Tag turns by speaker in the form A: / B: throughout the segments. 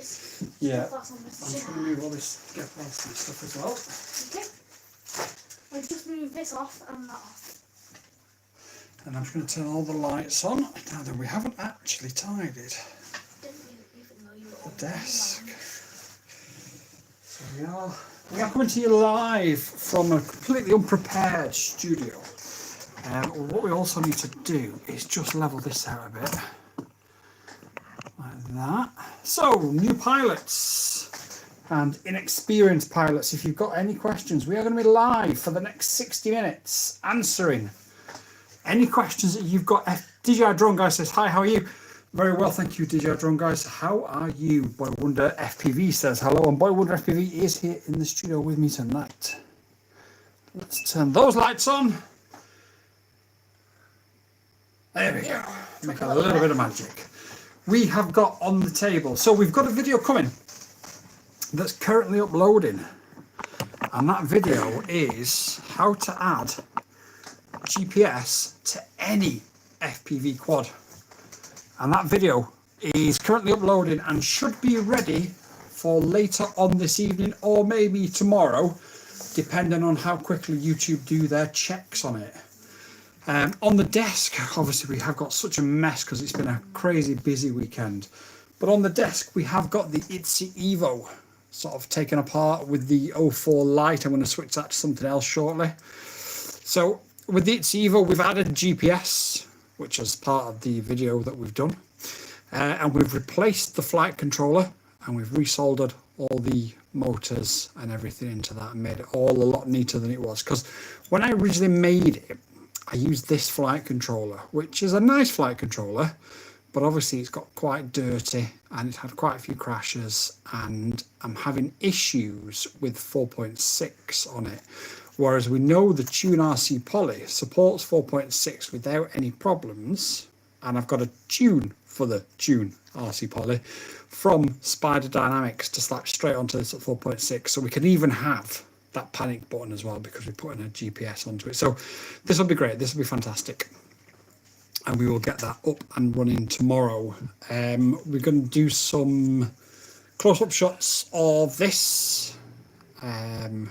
A: this.
B: Yeah.
A: That's on this.
B: I'm just going to move all this, get past this stuff as well.
A: Okay. I've just moved this off and that off.
B: And I'm just going to turn all the lights on. Now then, we haven't actually tidied
A: Didn't even know you were
B: the desk. So we are coming to you live from a completely unprepared studio. What we also need to do is just level this out a bit. Like that. So, new pilots and inexperienced pilots, if you've got any questions, we are going to be live for the next 60 minutes answering any questions that you've got. DJI Drone Guy says, hi, how are you? Very well, thank you, DJI Drone Guys. How are you? Boy Wonder FPV says hello, and Boy Wonder FPV is here in the studio with me tonight. Let's turn those lights on. There we go. Make a little bit of magic. We have got on the table, so we've got a video coming that's currently uploading, and that video is how to add GPS to any FPV quad. And that video is currently uploading and should be ready for later on this evening or maybe tomorrow, depending on how quickly YouTube do their checks on it. On the desk, obviously we have got such a mess because it's been a crazy busy weekend. But on the desk we have got the Itzy Evo sort of taken apart with the 04 Lite. I'm going to switch that to something else shortly. So with the Itzy Evo we've added GPS, which is part of the video that we've done. And we've replaced the flight controller and we've resoldered all the motors and everything into that and made it all a lot neater than it was. Because when I originally made it, I used this flight controller, which is a nice flight controller, but obviously it's got quite dirty and it's had quite a few crashes, and I'm having issues with 4.6 on it. Whereas we know the Tune RC Poly supports 4.6 without any problems, and I've got a tune for the Tune RC Poly from Spider Dynamics to slap straight onto this at 4.6, so we can even have that panic button as well because we're putting a GPS onto it. So this will be great, this will be fantastic, and we will get that up and running tomorrow. We're going to do some close-up shots of this, and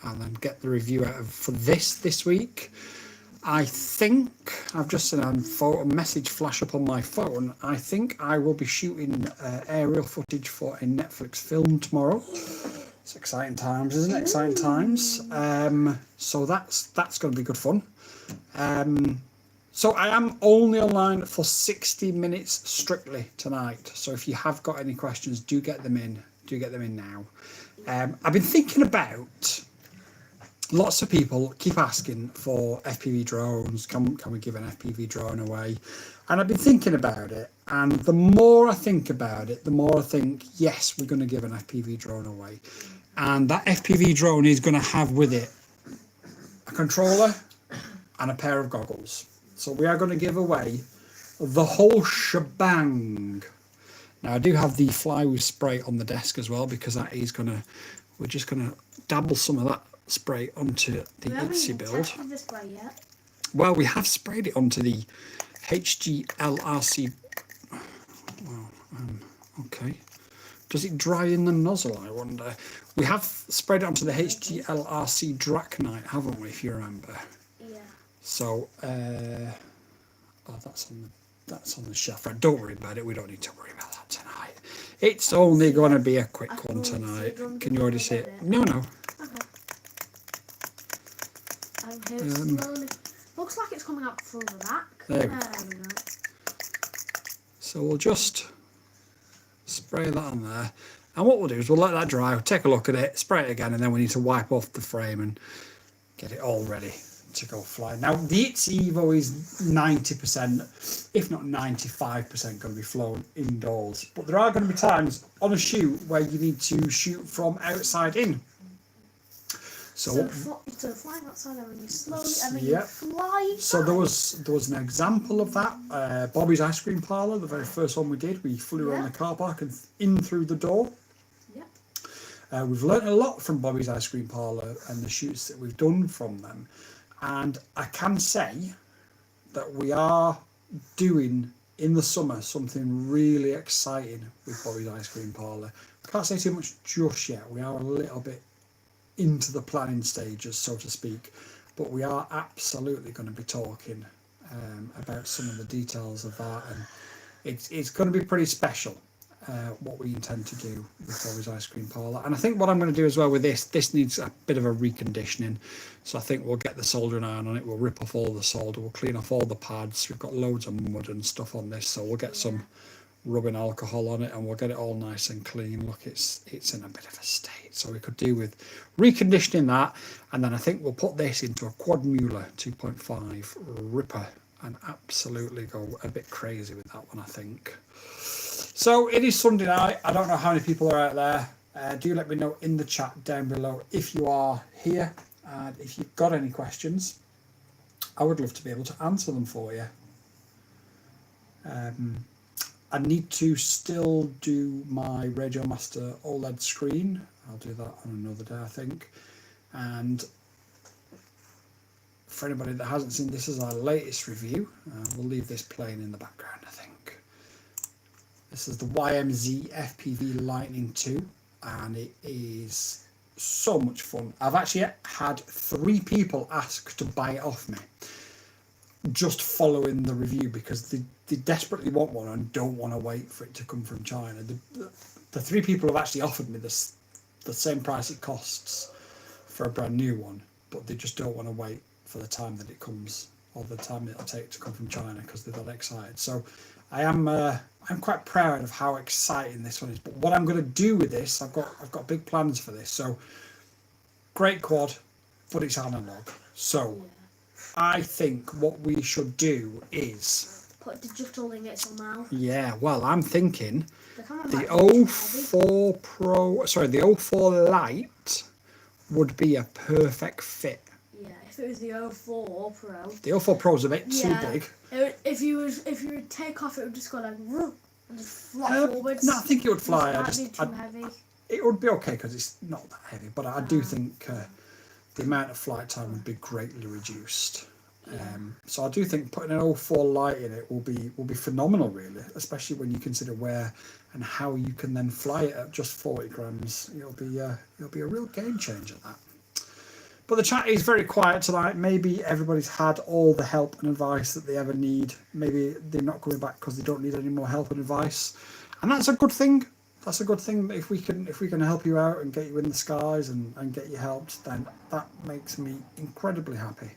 B: then get the review out for this week. I think I've just seen a message flash up on my phone. I think I will be shooting aerial footage for a Netflix film tomorrow. It's exciting times, isn't it? Exciting times. So that's going to be good fun. So I am only online for 60 minutes strictly tonight. So if you have got any questions, do get them in. Do get them in now. I've been thinking about. Lots of people keep asking for FPV drones. Can we give an FPV drone away? And I've been thinking about it. And the more I think about it, the more I think, yes, we're going to give an FPV drone away. And that FPV drone is going to have with it a controller and a pair of goggles. So we are going to give away the whole shebang. Now I do have the Flywood spray on the desk as well, because that is going to, we're just going to dabble some of that spray onto the Itzy build.
A: Tested the spray yet?
B: Well, we have sprayed it onto the HGLRC. Well, okay. Does it dry in the nozzle, I wonder? We have sprayed it onto the HGLRC Dracnite, haven't we, if you remember?
A: Yeah.
B: So, oh, that's on the shelf. Right, don't worry about it. We don't need to worry about that tonight. It's only going to be a quick one tonight. Can you already see it? No.
A: Looks like it's coming up from the back.
B: There we go. So we'll just spray that on there, and what we'll do is we'll let that dry, we'll take a look at it, spray it again, and then we need to wipe off the frame and get it all ready to go fly. Now the Itzy Evo is 90%, if not 95%, going to be flown indoors, but there are going to be times on a shoot where you need to shoot from outside in. So
A: flying outside and then you slowly and then you fly.
B: So there was an example of that. Bobby's Ice Cream Parlour, the very first one we did, we flew around the car park and in through the door. Yeah. We've learnt a lot from Bobby's Ice Cream Parlour and the shoots that we've done from them, and I can say that we are doing in the summer something really exciting with Bobby's Ice Cream Parlour. Can't say too much just yet. We are a little bit into the planning stages, so to speak, but we are absolutely going to be talking about some of the details of that, and it's going to be pretty special. What we intend to do with Bobby's Ice Cream Parlour. And I think what I'm going to do as well with this needs a bit of a reconditioning. So I think we'll get the soldering iron on it, we'll rip off all the solder, we'll clean off all the pads. We've got loads of mud and stuff on this, so we'll get some rubbing alcohol on it and we'll get it all nice and clean. Look, it's in a bit of a state, so we could do with reconditioning that. And then I think we'll put this into a quad Mueller 2.5 ripper and absolutely go a bit crazy with that one, I think. So it is Sunday night. I don't know how many people are out there. Do let me know in the chat down below if you are here, and if you've got any questions. I would love to be able to answer them for you. I need to still do my Radio Master OLED screen. I'll do that on another day, I think. And for anybody that hasn't seen, this is our latest review. We'll leave this playing in the background, I think. This is the YMZ FPV Lightning 2, and it is so much fun. I've actually had 3 people ask to buy it off me just following the review, because they desperately want one and don't want to wait for it to come from China. The 3 people have actually offered me the same price it costs for a brand new one, but they just don't want to wait for the time that it comes, or the time it'll take to come from China, because they're that excited. So I'm quite proud of how exciting this one is. But what I'm going to do with this, I've got big plans for this. So great quad, but it's analog. So I think what we should do is
A: put digital ingots on now.
B: Yeah, well, I'm thinking the
A: O
B: 04 Pro, sorry, the 04 Lite would be a perfect fit.
A: Yeah, if it was the 04 Pro.
B: The 04 Pro's a bit too big.
A: If you would take off, it would just go like and just flop forwards.
B: No, I think it would fly.
A: Heavy.
B: It would be okay because it's not that heavy, but I do think the amount of flight time would be greatly reduced. So I do think putting an 04 Lite in it will be phenomenal, really, especially when you consider where and how you can then fly it at just 40 grams. It'll be a real game changer, that. But the chat is very quiet tonight. Maybe everybody's had all the help and advice that they ever need. Maybe they're not coming back because they don't need any more help and advice, and that's a good thing. That's a good thing. If we can help you out and get you in the skies and get you helped, then that makes me incredibly happy.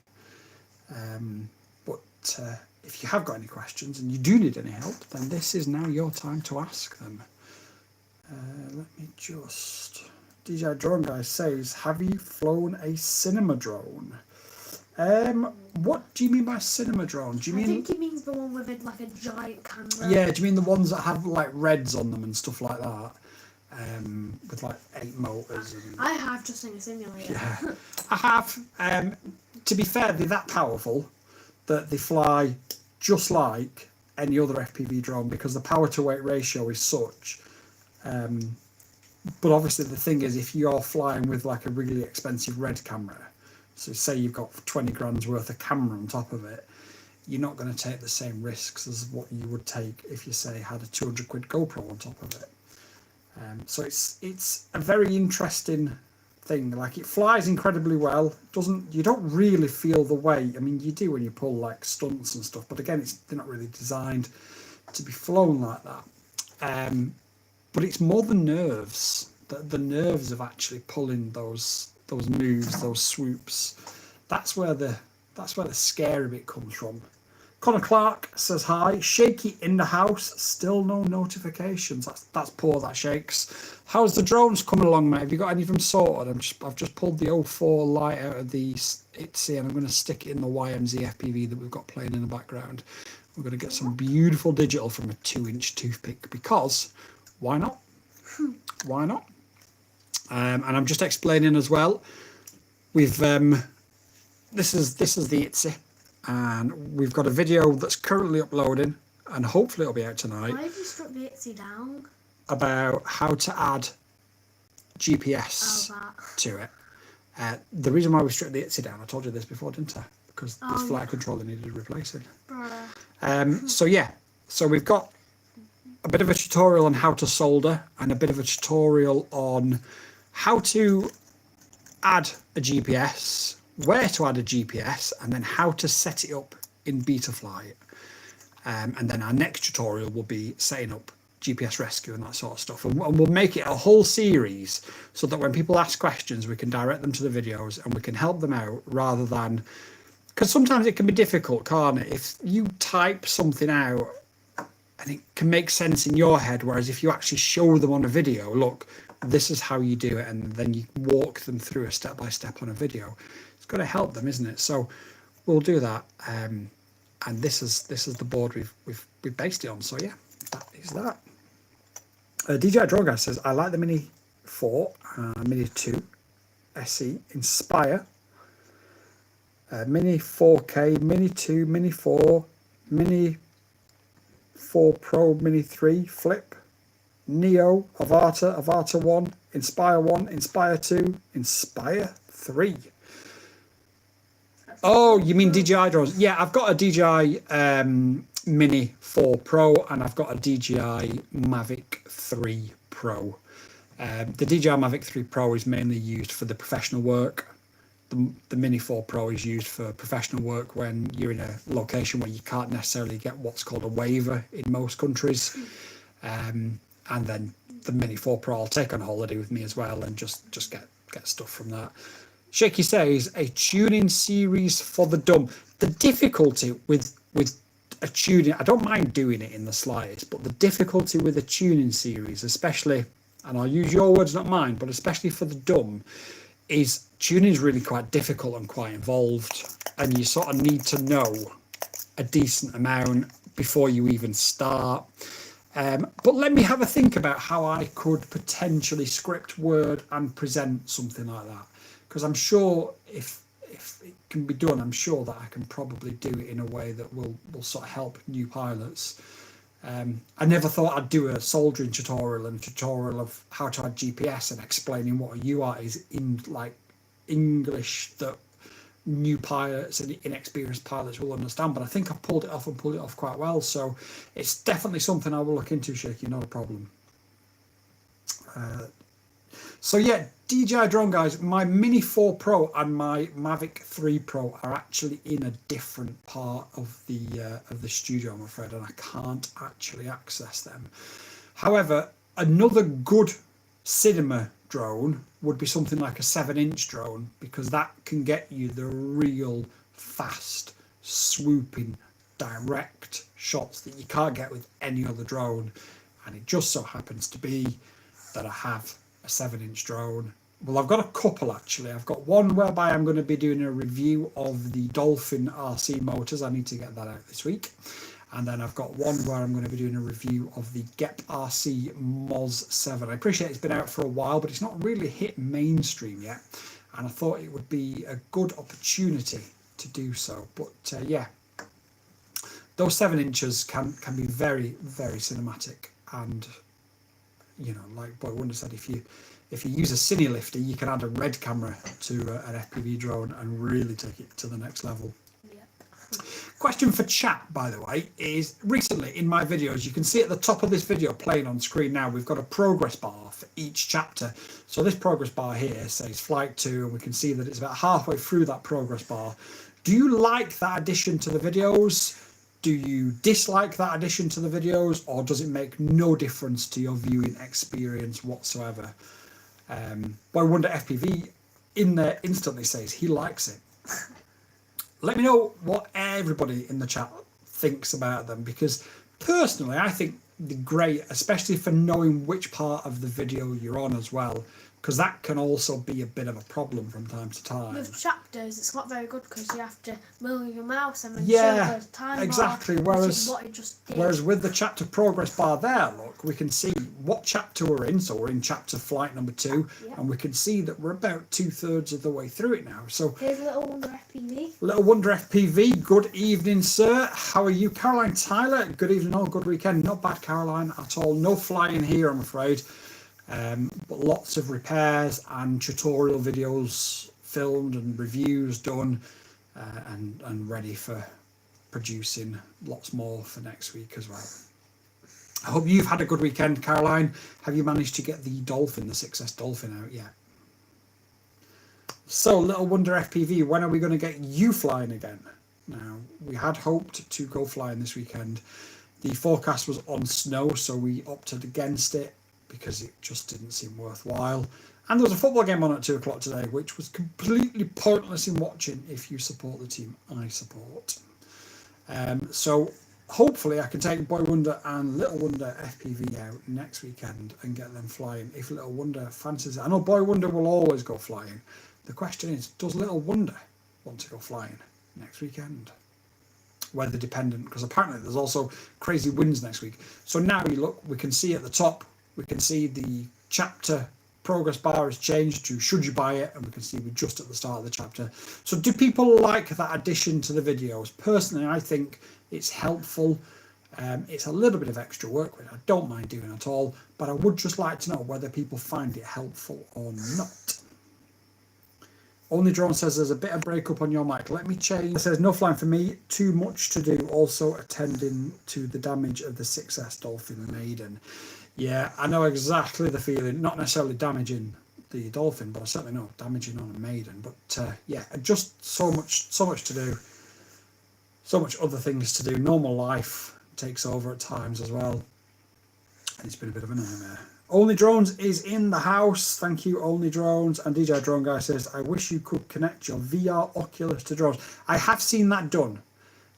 B: But if you have got any questions and you do need any help, then this is now your time to ask them. Let me just... DJ Drone Guy says, have you flown a cinema drone? What do you mean by cinema drone? Do you mean...
A: I think he means the one with like a giant camera.
B: Yeah, do you mean the ones that have like reds on them and stuff like that? With like 8 motors. And...
A: I have just seen a simulator.
B: Yeah, I have. To be fair, they're that powerful that they fly just like any other FPV drone because the power to weight ratio is such. But obviously the thing is, if you're flying with like a really expensive red camera, so say you've got 20 grand's worth of camera on top of it, you're not going to take the same risks as what you would take if you say had a 200 quid GoPro on top of it. So it's a very interesting thing. Like, it flies incredibly well. You don't really feel the weight. I mean, you do when you pull like stunts and stuff, but again, they're not really designed to be flown like that. But it's more the nerves, the nerves of actually pulling those moves, those swoops. That's where the scary bit comes from. Connor Clark says hi. Shaky in the house. Still no notifications. That's poor. That shakes. How's the drones coming along, mate? Have you got any of them sorted? I've just pulled the 04 Lite out of the ITZY and I'm going to stick it in the YMZ FPV that we've got playing in the background. We're going to get some beautiful digital from a 2-inch toothpick because why not? Why not? And I'm just explaining as well. We've this is the ITZY. And we've got a video that's currently uploading, and hopefully it'll be out tonight.
A: Why have you struck the ITZY down?
B: About how to add GPS to it. The reason why we struck the ITZY down, I told you this before, didn't I? Because this flight controller needed replacing. So yeah, So we've got a bit of a tutorial on how to solder and a bit of a tutorial on how to add a GPS, where to add a GPS, and then how to set it up in Betaflight. And then our next tutorial will be setting up GPS rescue and that sort of stuff. And we'll make it a whole series so that when people ask questions, we can direct them to the videos and we can help them out rather than... Because sometimes it can be difficult, can't it? If you type something out and it can make sense in your head, whereas if you actually show them on a video, look, this is how you do it, and then you walk them through a step-by-step on a video, it's going to help them, isn't it? So we'll do that. And this is the board we've based it on. So yeah, that is that. DJI Drone Guy says, I like the Mini 4, Mini 2, SE, Inspire, Mini 4K, Mini 2, Mini 4, Mini 4 Pro, Mini 3, Flip, Neo, Avata, Avata 1, Inspire 1, Inspire 2, Inspire 3. Oh, you mean DJI drones? Yeah, I've got a DJI Mini 4 Pro and I've got a DJI Mavic 3 Pro. The DJI Mavic 3 Pro is mainly used for the professional work. The Mini 4 Pro is used for professional work when you're in a location where you can't necessarily get what's called a waiver in most countries. And then the Mini 4 Pro I'll take on holiday with me as well and just get stuff from that. Shaky says, a tuning series for the dumb. The difficulty with a tuning, I don't mind doing it in the slightest, but the difficulty with a tuning series, especially, and I'll use your words, not mine, but especially for the dumb, is tuning is really quite difficult and quite involved, and you sort of need to know a decent amount before you even start. But let me have a think about how I could potentially script, word, and present something like that. Because I'm sure if it can be done, I'm sure that I can probably do it in a way that will sort of help new pilots. I never thought I'd do a soldering tutorial and tutorial of how to add GPS and explaining what a UART is in like English that new pilots and inexperienced pilots will understand. But I think I've pulled it off and pulled it off quite well. So it's definitely something I will look into, Shaky, not a problem. So yeah, DJI Drone Guys, my Mini 4 Pro and my Mavic 3 Pro are actually in a different part of the studio, I'm afraid, and I can't actually access them. However, another good cinema drone would be something like a 7-inch drone, because that can get you the real fast, swooping, direct shots that you can't get with any other drone. And it just so happens to be that I have a 7-inch drone. Well, I've got a couple actually. I've got one whereby I'm going to be doing a review of the Dolphin RC motors. I need to get that out this week. And then I've got one where I'm going to be doing a review of the GEP RC Moz 7. I appreciate it's been out for a while, but it's not really hit mainstream yet. And I thought it would be a good opportunity to do so. But yeah, those 7 inches can be very, very cinematic. And you know, like Boy Wonder said, if you use a cine lifter, you can add a red camera to an FPV drone and really take it to the next level. Yeah. Question for chat, by the way, is recently in my videos, you can see at the top of this video playing on screen now, we've got a progress bar for each chapter. So this progress bar here says Flight 2, and we can see that it's about halfway through that progress bar. Do you like that addition to the videos? Do you dislike that addition to the videos, or does it make no difference to your viewing experience whatsoever? Boy Wonder FPV in there instantly says he likes it. Let me know what everybody in the chat thinks about them, because personally I think they're great, especially for knowing which part of the video you're on as well, because that can also be a bit of a problem from time to time.
A: With chapters, it's not very good because you have to move your mouse and then
B: yeah,
A: show the time
B: exactly.
A: bar,
B: Whereas with the chapter progress bar there, look, we can see what chapter we're in. So we're in chapter flight number 2,
A: yep.
B: And we can see that we're about 2/3 of the way through it now. So
A: here's Little Wonder FPV.
B: Little Wonder FPV, good evening, sir. How are you? Caroline Tyler, good evening, all, good weekend. Not bad, Caroline, at all. No flying here, I'm afraid. But lots of repairs and tutorial videos filmed and reviews done and ready for producing lots more for next week as well. I hope you've had a good weekend, Caroline. Have you managed to get the Dolphin, the 6S Dolphin out yet? So, Little Wonder FPV, when are we going to get you flying again? Now, we had hoped to go flying this weekend. The forecast was on snow, so we opted against it because it just didn't seem worthwhile. And there was a football game on at 2 o'clock today, which was completely pointless in watching if you support the team I support. So hopefully I can take Boy Wonder and Little Wonder FPV out next weekend and get them flying if Little Wonder fancies it. I know Boy Wonder will always go flying. The question is, does Little Wonder want to go flying next weekend? Weather dependent, because apparently there's also crazy winds next week. So now you look, we can see at the top, we can see the chapter progress bar has changed to should you buy it, and we can see we're just at the start of the chapter. So do people like that addition to the videos? Personally, I think it's helpful. It's a little bit of extra work, which I don't mind doing at all, but I would just like to know whether people find it helpful or not. Only Drone says there's a bit of breakup on your mic. Let me change. It says no flying for me. Too much to do. Also attending to the damage of the 6S Dolphin Maiden. Yeah, I know exactly the feeling. Not necessarily damaging the Dolphin, but I certainly know damaging on a Maiden. But yeah, just so much to do. So much other things to do. Normal life takes over at times as well. And it's been a bit of a nightmare. Only Drones is in the house. Thank you, Only Drones. And DJ Drone Guy says, I wish you could connect your VR Oculus to drones. I have seen that done.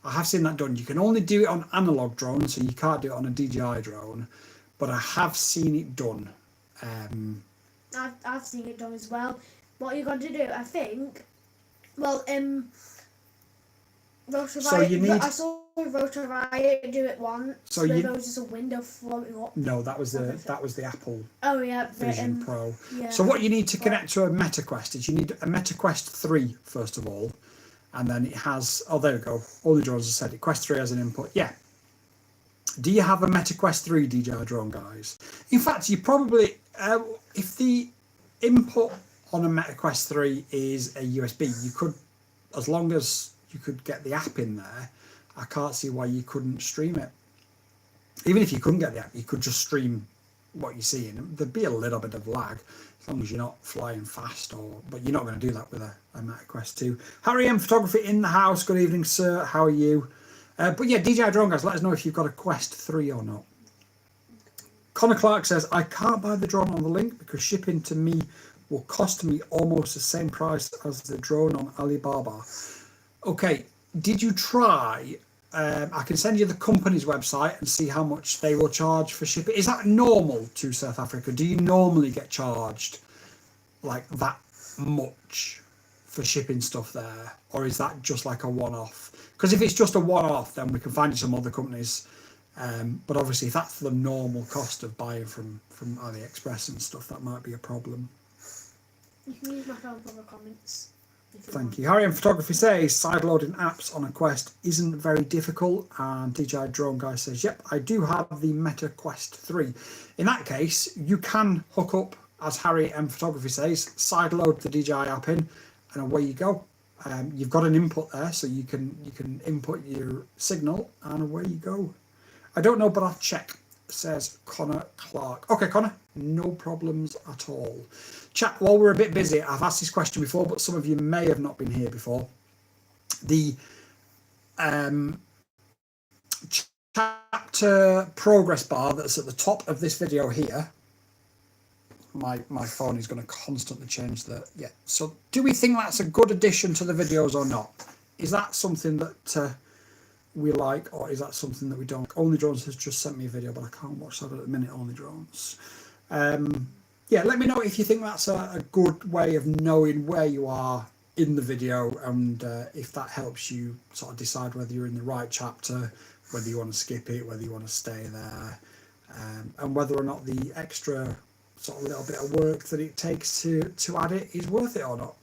B: You can only do it on analog drones, so you can't do it on a DJI drone. But I have seen it done.
A: I've seen it done as well. What you got to do, I think, well,
B: So you need.
A: I saw Rotor Riot do it once.
B: So
A: there was just a window floating up.
B: No, that was the Apple.
A: Oh yeah,
B: Vision Pro.
A: Yeah.
B: So what you need to connect to a MetaQuest is you need a MetaQuest 3 first of all, and then it has. Oh, there we go. All the drones have said it. Quest 3 has an input. Yeah. Do you have a MetaQuest 3, DJI Drone Guys? In fact, you probably if the input on a MetaQuest 3 is a USB, you could, as long as you could get the app in there, I can't see why you couldn't stream it. Even if you couldn't get the app, you could just stream what you're seeing. There'd be a little bit of lag as long as you're not flying fast, but you're not going to do that with a MetaQuest 2. Harry M Photography in the house. Good evening, sir. How are you? But yeah, DJI Drone Guys, let us know if you've got a Quest 3 or not. Connor Clark says, I can't buy the drone on the link because shipping to me will cost me almost the same price as the drone on Alibaba. Okay, did you try? I can send you the company's website and see how much they will charge for shipping. Is that normal to South Africa? Do you normally get charged like that much for shipping stuff there? Or is that just like a one-off? Because if it's just a one-off, then we can find you some other companies. But obviously, if that's the normal cost of buying from AliExpress and stuff, that might be a problem.
A: You can use my phone for the comments.
B: Thank you. Harry M Photography says sideloading apps on a Quest isn't very difficult, and DJI Drone Guy says, yep, I do have the Meta Quest 3. In that case, you can hook up, as Harry M Photography says, sideload the DJI app in, and away you go. You've got an input there, so you can input your signal, and away you go. I don't know, but I'll check, says Connor Clark. Okay, Connor, no problems at all. Chat, while we're a bit busy, I've asked this question before, but some of you may have not been here before. The chapter progress bar that's at the top of this video here, my phone is going to constantly change the, yeah. So do we think that's a good addition to the videos or not? Is that something that we like, or is that something that we don't? Only Drones has just sent me a video, but I can't watch that at the minute, Only Drones. Yeah, let me know if you think that's a good way of knowing where you are in the video, and if that helps you sort of decide whether you're in the right chapter, whether you want to skip it, whether you want to stay there, and whether or not the extra sort of little bit of work that it takes to add it is worth it or not.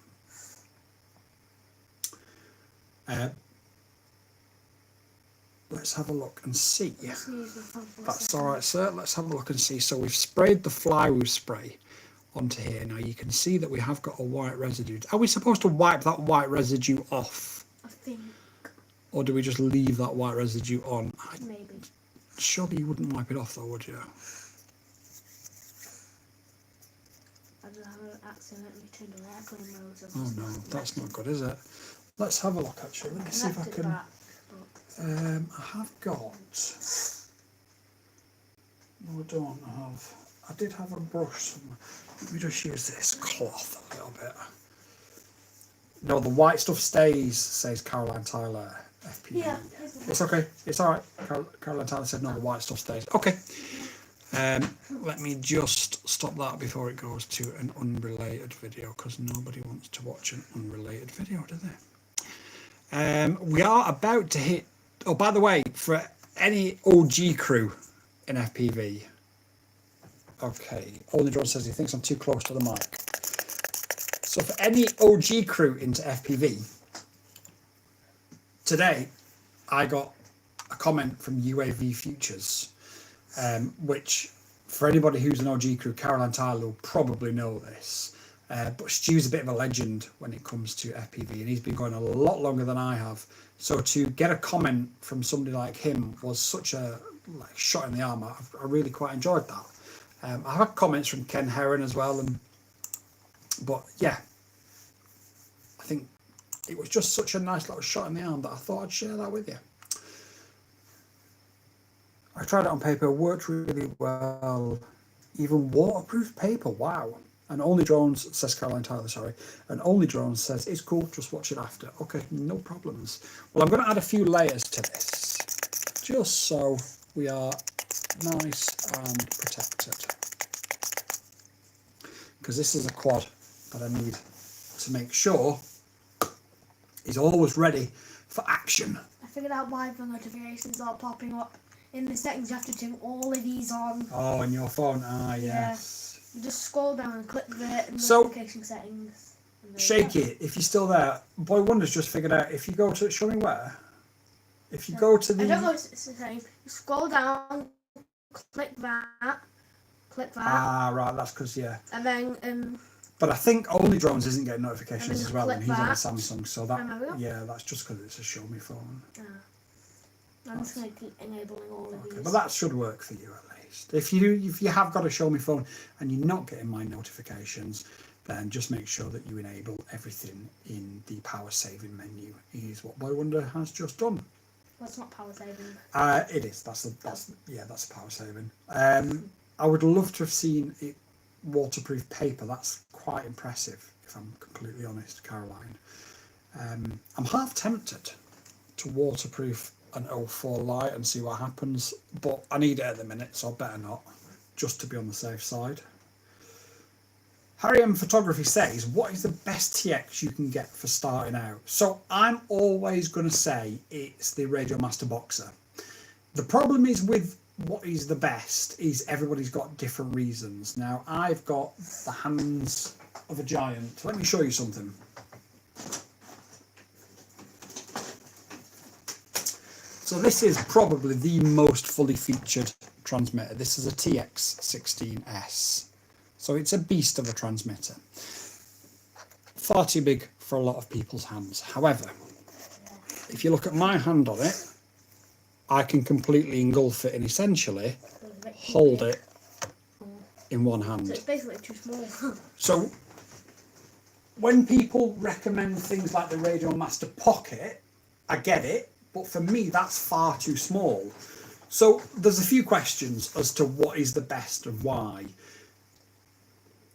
B: Let's have a look and see. That's all right, sir. Let's have a look and see. So we've sprayed the flywheel spray onto here. Now you can see that we have got a white residue. Are we supposed to wipe that white residue off?
A: I think.
B: Or do we just leave that white residue on?
A: Maybe.
B: Surely you wouldn't wipe it off though, would you?
A: I just haven't accidentally turned the aircon mode.
B: Oh no, that's not good, is it? Let's have a look actually. Let me see if I can. I have got. No, I don't have. I did have a brush somewhere. Let me just use this cloth a little bit. No, the white stuff stays, says Caroline Tyler, FPV.
A: Yeah.
B: It's okay. It's all right. Caroline Tyler said no, the white stuff stays. Okay. Let me just stop that before it goes to an unrelated video, because nobody wants to watch an unrelated video, do they? We are about to hit. Oh, by the way, for any OG crew in FPV. Okay. Only Drone says he thinks I'm too close to the mic. So for any OG crew into FPV, today I got a comment from UAV Futures, which for anybody who's an OG crew, Caroline Tyler will probably know this. But Stu's a bit of a legend when it comes to FPV, and he's been going a lot longer than I have. So to get a comment from somebody like him was such a shot in the arm. I really quite enjoyed that. I had comments from Ken Heron as well, but yeah, I think it was just such a nice little shot in the arm that I thought I'd share that with you. I tried it on paper, worked really well, even waterproof paper, wow. And Only Drones, says Caroline Tyler, sorry, and Only Drones says, it's cool, just watch it after. Okay, no problems. Well, I'm going to add a few layers to this, just so we are nice and protected. Because this is a quad that I need to make sure is always ready for action.
A: I figured out why the notifications aren't popping up. In the settings, you have to turn all of these on.
B: Oh, in your phone? Ah, yes.
A: Yeah. You just scroll down and click the notification settings.
B: Shaky, if you're still there, Boy Wonder's just figured out, if you go to, show me where? If you go to the...
A: I don't know if it's the same. You scroll down, click that.
B: Ah, right, that's because, yeah.
A: And then...
B: But I think Only Drones isn't getting notifications as well, and he's on a
A: that.
B: Samsung, so that... Yeah, that's just because it's a Show Me phone.
A: I'm just going to keep enabling all of these.
B: But that should work for you at least. If you have got a Show Me phone and you're not getting my notifications, then just make sure that you enable everything in the power saving menu. Is what Boy Wonder has just done.
A: Well, it's not power saving.
B: It is. That's power saving. I would love to have seen it waterproof paper. That's quite impressive, if I'm completely honest, Caroline. I'm half tempted to waterproof an 04 Lite and see what happens, but I need it at the minute, so I better not, just to be on the safe side. Harry M Photography says, what is the best TX you can get for starting out? So I'm always going to say it's the Radio Master Boxer. The problem is with what is the best is everybody's got different reasons. Now I've got the hands of a giant. Let me show you something. So this is probably the most fully featured transmitter. This is a TX16S. So it's a beast of a transmitter. Far too big for a lot of people's hands. However, if you look at my hand on it, I can completely engulf it and essentially hold it in one hand.
A: So it's basically too small.
B: So when people recommend things like the Radio Master Pocket, I get it, but for me that's far too small. So there's a few questions as to what is the best and why.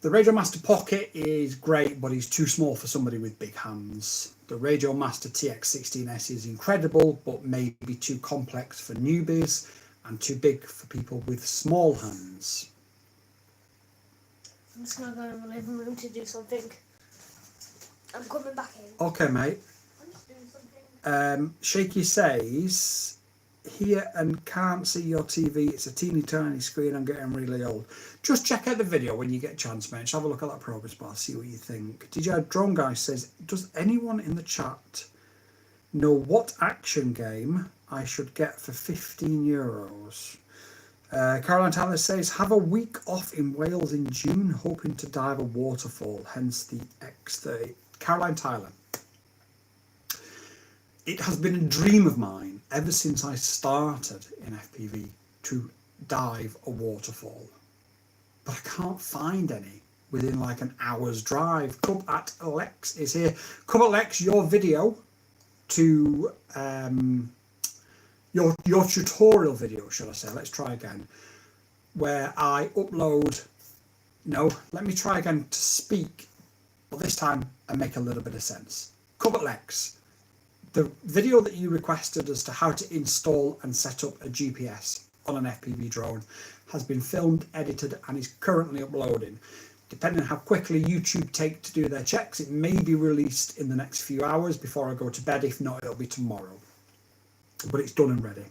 B: The Radio Master Pocket is great, but it's too small for somebody with big hands. The Radio Master TX16S is incredible, but maybe too complex for newbies and too big for people with small hands.
A: I'm just going to go in the living room to do something. I'm coming back in.
B: Okay, mate.
A: I'm just doing something.
B: Shaky says, here and can't see your TV. It's a teeny tiny screen. I'm getting really old. Just check out the video when you get a chance, mate. Just have a look at that progress bar, see what you think. DJ Drone Guy says, does anyone in the chat know what action game I should get for €15? Caroline Tyler says, have a week off in Wales in June, hoping to dive a waterfall, hence the X30. Caroline Tyler, it has been a dream of mine ever since I started in FPV to dive a waterfall, but I can't find any within like an hour's drive. Cub at Lex is here. Cub at Lex, your video to your tutorial video, should I say? Let's try again. Where I upload. No, let me try again to speak, but this time I make a little bit of sense. Cub at Lex, the video that you requested as to how to install and set up a GPS on an FPV drone has been filmed, edited, and is currently uploading. Depending on how quickly YouTube take to do their checks, it may be released in the next few hours before I go to bed. If not, it'll be tomorrow. But it's done and ready.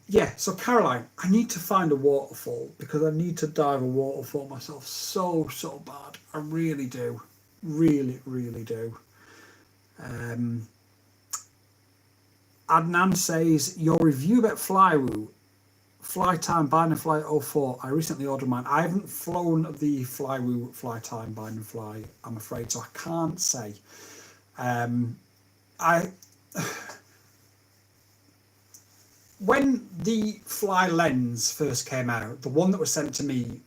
B: Yeah, so Caroline, I need to find a waterfall because I need to dive a waterfall myself so bad. I really do. Really do. Adnan says, your review about Flywoo, Flytime Bind and Fly 04. I recently ordered mine. I haven't flown the Flywoo Flytime Bind and Fly, I'm afraid, so I can't say. When the Fly lens first came out, the one that was sent to me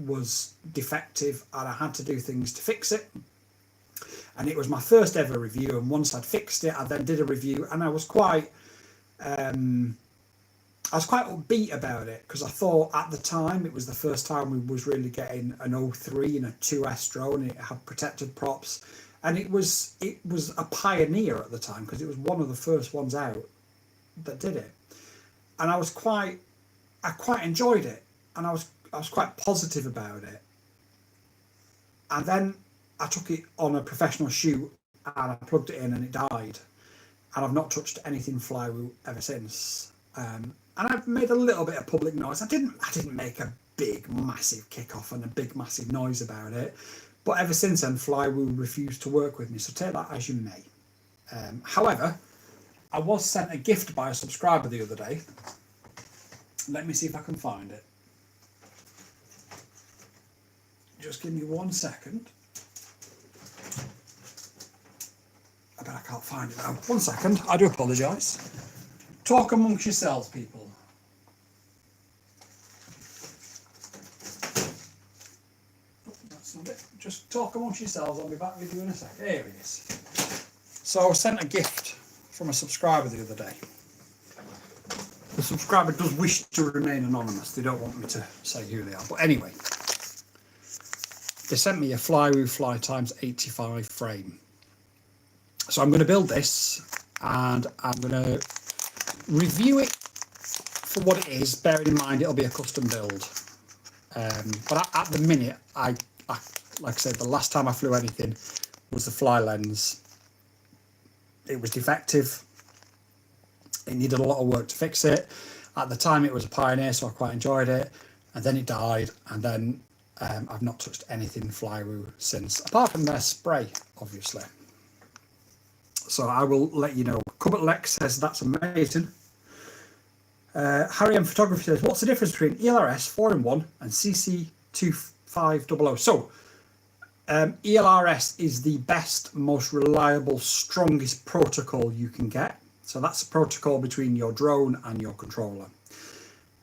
B: was defective and I had to do things to fix it. And it was my first ever review, and once I'd fixed it, I then did a review, and I was quite upbeat about it because I thought at the time it was the first time we was really getting an 03 and a 2S drone. It had protected props, and it was a pioneer at the time because it was one of the first ones out that did it, and I quite enjoyed it, and I was quite positive about it. And then I took it on a professional shoot and I plugged it in and it died, and I've not touched anything Flywoo ever since. And I've made a little bit of public noise. I didn't make a big massive kickoff and a big massive noise about it, but ever since then Flywoo refused to work with me, so take that as you may. However, I was sent a gift by a subscriber the other day. Let me see if I can find it. Just give me 1 second. I bet I can't find it now. 1 second, I do apologise. Talk amongst yourselves, people. Oh, that's not it. Just talk amongst yourselves, I'll be back with you in a second. Here it is. So I was sent a gift from a subscriber the other day. The subscriber does wish to remain anonymous. They don't want me to say who they are. But anyway, they sent me a Flywoo Flytimes 85 frame. So I'm going to build this and I'm going to review it for what it is, bearing in mind it'll be a custom build. But at the minute, I like I said, the last time I flew anything was the Fly lens. It was defective. It needed a lot of work to fix it. At the time it was a pioneer, so I quite enjoyed it. And then it died, and then I've not touched anything Flywoo since, apart from their spray, obviously. So I will let you know. Cubert Lex says that's amazing. Harry M Photography says, what's the difference between ELRS 4-in-1 and CC2500? So ELRS is the best, most reliable, strongest protocol you can get. So that's a protocol between your drone and your controller.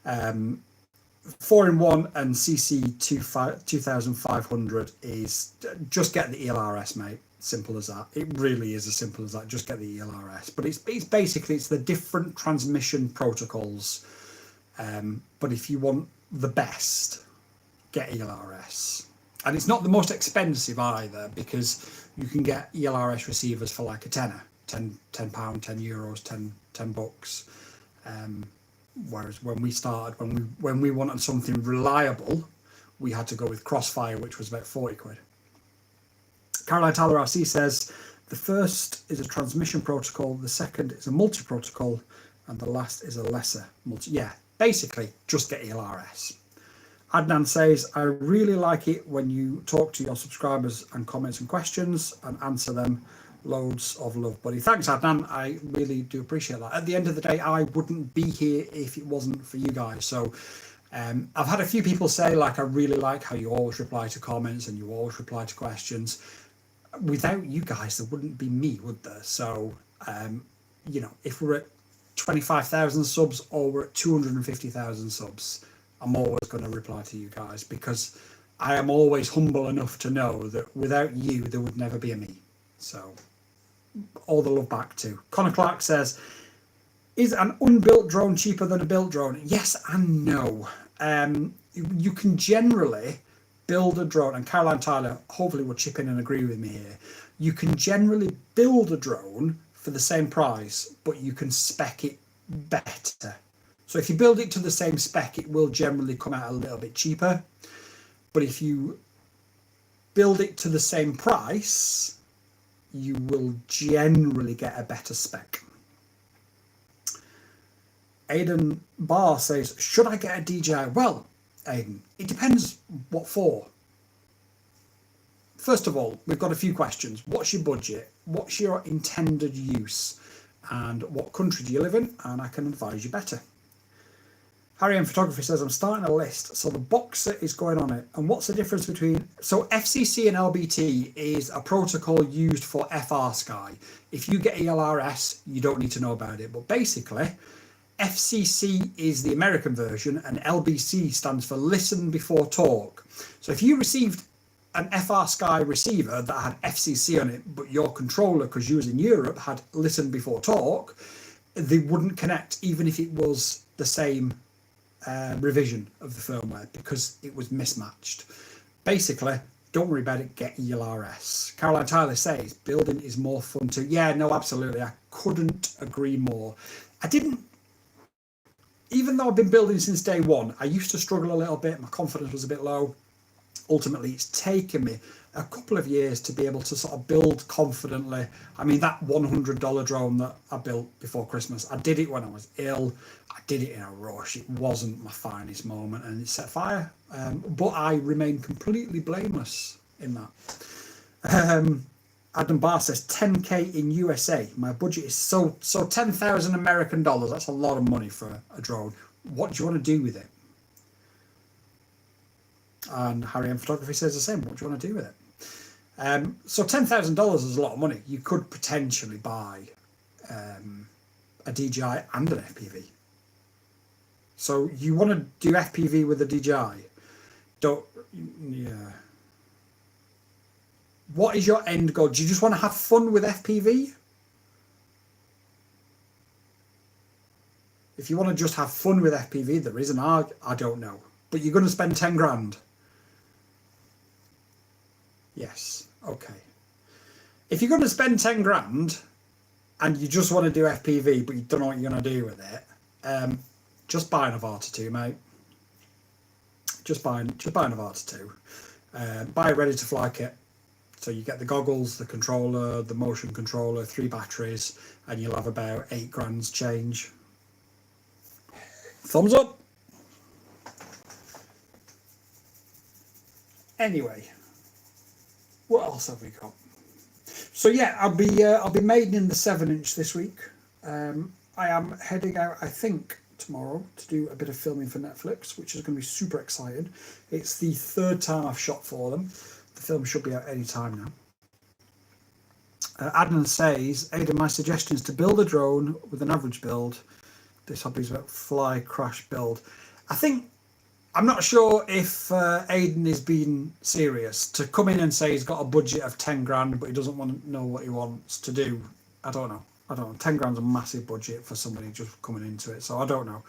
B: 4-in-1 and CC2500 is just get the ELRS, mate. Simple as that. It really is as simple as that. Just get the ELRS. But it's basically the different transmission protocols. But if you want the best, get ELRS. And it's not the most expensive either, because you can get ELRS receivers for like a tenner, £10, €10, €10, $10. Whereas when we started, when we wanted something reliable, we had to go with Crossfire, which was about 40 quid. Caroline Tyler RC says, the first is a transmission protocol, the second is a multi-protocol, and the last is a lesser multi. Yeah, basically, just get ELRS. Adnan says, I really like it when you talk to your subscribers and comments and questions and answer them. Loads of love, buddy. Thanks, Adnan. I really do appreciate that. At the end of the day, I wouldn't be here if it wasn't for you guys. So I've had a few people say, like, I really like how you always reply to comments and you always reply to questions. Without you guys, there wouldn't be me, would there? So You know, if we're at 25,000 subs or we're at 250,000 subs, I'm always going to reply to you guys, because I am always humble enough to know that without you, there would never be a me. So, all the love back to Connor Clark says, is an unbuilt drone cheaper than a built drone? Yes and no. You can generally build a drone, and Caroline Tyler hopefully will chip in and agree with me here. You can generally build a drone for the same price, but you can spec it better. So if you build it to the same spec, it will generally come out a little bit cheaper. But if you build it to the same price, you will generally get a better spec. Aidan Barr says, should I get a DJI? Well, Aidan, it depends what for. First of all, we've got a few questions. What's your budget? What's your intended use? And what country do you live in? And I can advise you better. Harry M Photography says, I'm starting a list. So the Boxer is going on it. And what's the difference between... So FCC and LBT is a protocol used for FrSky. If you get ELRS, you don't need to know about it. But basically, FCC is the American version and LBC stands for Listen Before Talk. So if you received an FrSky receiver that had FCC on it, but your controller, because you was in Europe, had Listen Before Talk, they wouldn't connect even if it was the same revision of the firmware, because it was mismatched. Basically, don't worry about it, get ELRS. Caroline Tyler says, building is more fun too. Yeah, no, absolutely. I couldn't agree more. Even though I've been building since day one, I used to struggle a little bit. My confidence was a bit low. Ultimately, it's taken me a couple of years to be able to sort of build confidently. I mean, that $100 drone that I built before Christmas, I did it when I was ill. I did it in a rush. It wasn't my finest moment and it set fire. But I remain completely blameless in that. Adam Barr says 10k in USA. My budget is so 10,000 American dollars. That's a lot of money for a drone. What do you want to do with it? And Harry M Photography says the same. What do you want to do with it? So $10,000 is a lot of money. You could potentially buy a DJI and an FPV. So you want to do FPV with a DJI? Yeah. What is your end goal? Do you just want to have fun with FPV? If you want to just have fun with FPV, there is an I don't know. But you're going to spend 10 grand. Yes, okay. If you're going to spend 10 grand and you just want to do FPV, but you don't know what you're going to do with it, just buy an Avata 2, mate. Just buy an Avata 2. Buy a ready-to-fly kit. So you get the goggles, the controller, the motion controller, 3 batteries, and you'll have about 8 grand's change. Thumbs up. Anyway, what else have we got? So yeah, I'll be maiden in the 7-inch this week. I am heading out, I think, tomorrow to do a bit of filming for Netflix, which is going to be super exciting. It's the 3rd time I've shot for them. The film should be out any time now. Adnan says, Aidan, my suggestion is to build a drone with an average build. This hobby is about fly, crash, build. I'm not sure if Aidan is being serious to come in and say he's got a budget of 10 grand, but he doesn't want to know what he wants to do. I don't know. 10 grand's a massive budget for somebody just coming into it. So I don't know.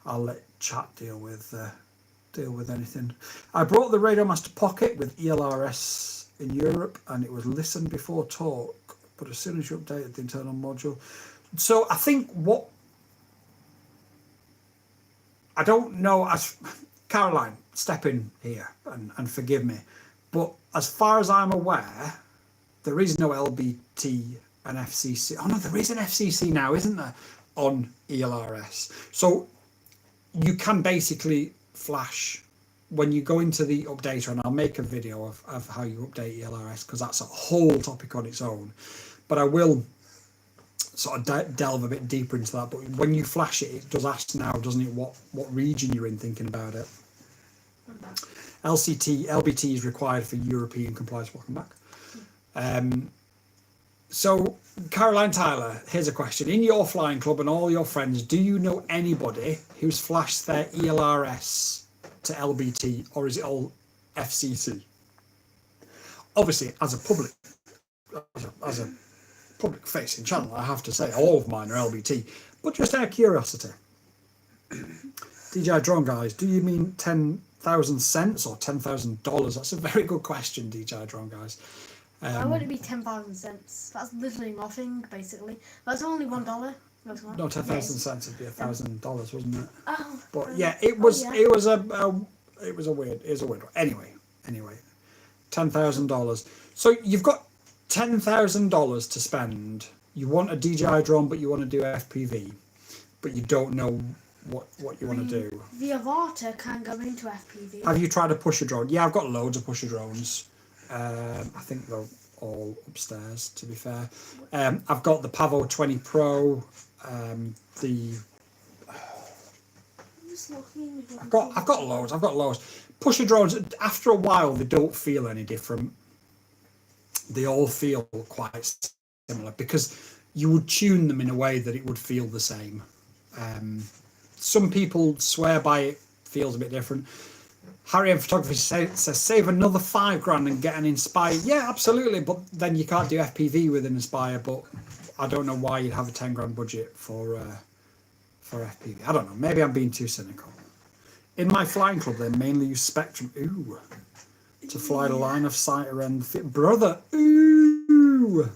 B: I'll let chat deal with anything. I brought the Radar Master Pocket with ELRS in Europe, and it was Listen Before Talk. But as soon as you updated the internal module, so I think I don't know. As Caroline, step in here and forgive me, but as far as I'm aware, there is no LBT and FCC. Oh no, there is an FCC now, isn't there, on ELRS? So you can basically flash when you go into the updater, and I'll make a video of how you update ELRS, because that's a whole topic on its own. But I will sort of delve a bit deeper into that. But when you flash it, it does ask now, doesn't it, what region you're in, thinking about it. LBT is required for European compliance. Welcome back. So, Caroline Tyler, here's a question. In your flying club and all your friends, do you know anybody who's flashed their ELRS to LBT, or is it all FCC? Obviously, as a public facing channel, I have to say all of mine are LBT. But just out of curiosity, DJI Drone Guys, do you mean 10,000 cents or $10,000? That's a very good question, DJI Drone Guys.
A: Why would it be 10,000 cents? That's literally nothing, basically. That's only $1.
B: No, 10,000 cents would be $1,000, wasn't it?
A: Oh,
B: But yeah, it was.
A: yeah.
B: It was a weird. One. Anyway, $10,000. So you've got $10,000 to spend. You want a DJI drone, but you want to do FPV, but you don't know what you want to do.
A: The Avata can go into FPV.
B: Have you tried a pusher drone? Yeah, I've got loads of pusher drones. I think they're all upstairs, to be fair. I've got the Pavo 20 Pro. I've got loads. Pusher drones, after a while, they don't feel any different. They all feel quite similar because you would tune them in a way that it would feel the same. Some people swear by it, feels a bit different. Harry M Photography says save another $5,000 and get an Inspire. Yeah, absolutely, but then you can't do FPV with an Inspire. But I don't know why you'd have a $10,000 budget for FPV. I don't know. Maybe I'm being too cynical. In my flying club, they mainly use Spectrum. Ooh, to fly the line of sight around the brother. Ooh.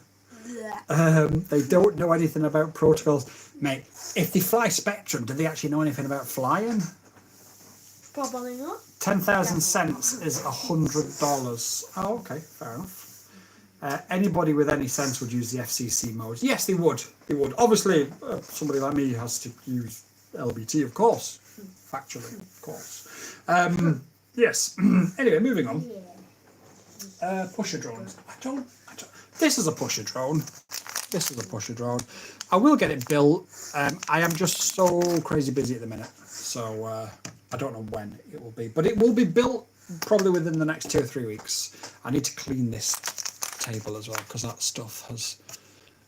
B: They don't know anything about protocols, mate. If they fly Spectrum, do they actually know anything about flying?
A: Probably not.
B: 10,000 cents is $100. Oh, okay, fair enough. Anybody with any sense would use the FCC mode. Yes, they would. They would. Obviously, somebody like me has to use LBT, of course. Factually, of course. Yes. Anyway, moving on. Pusher drones. I don't. This is a pusher drone. I will get it built. I am just so crazy busy at the minute, so I don't know when it will be, but it will be built probably within the next 2 or 3 weeks. I need to clean this table as well because that stuff has.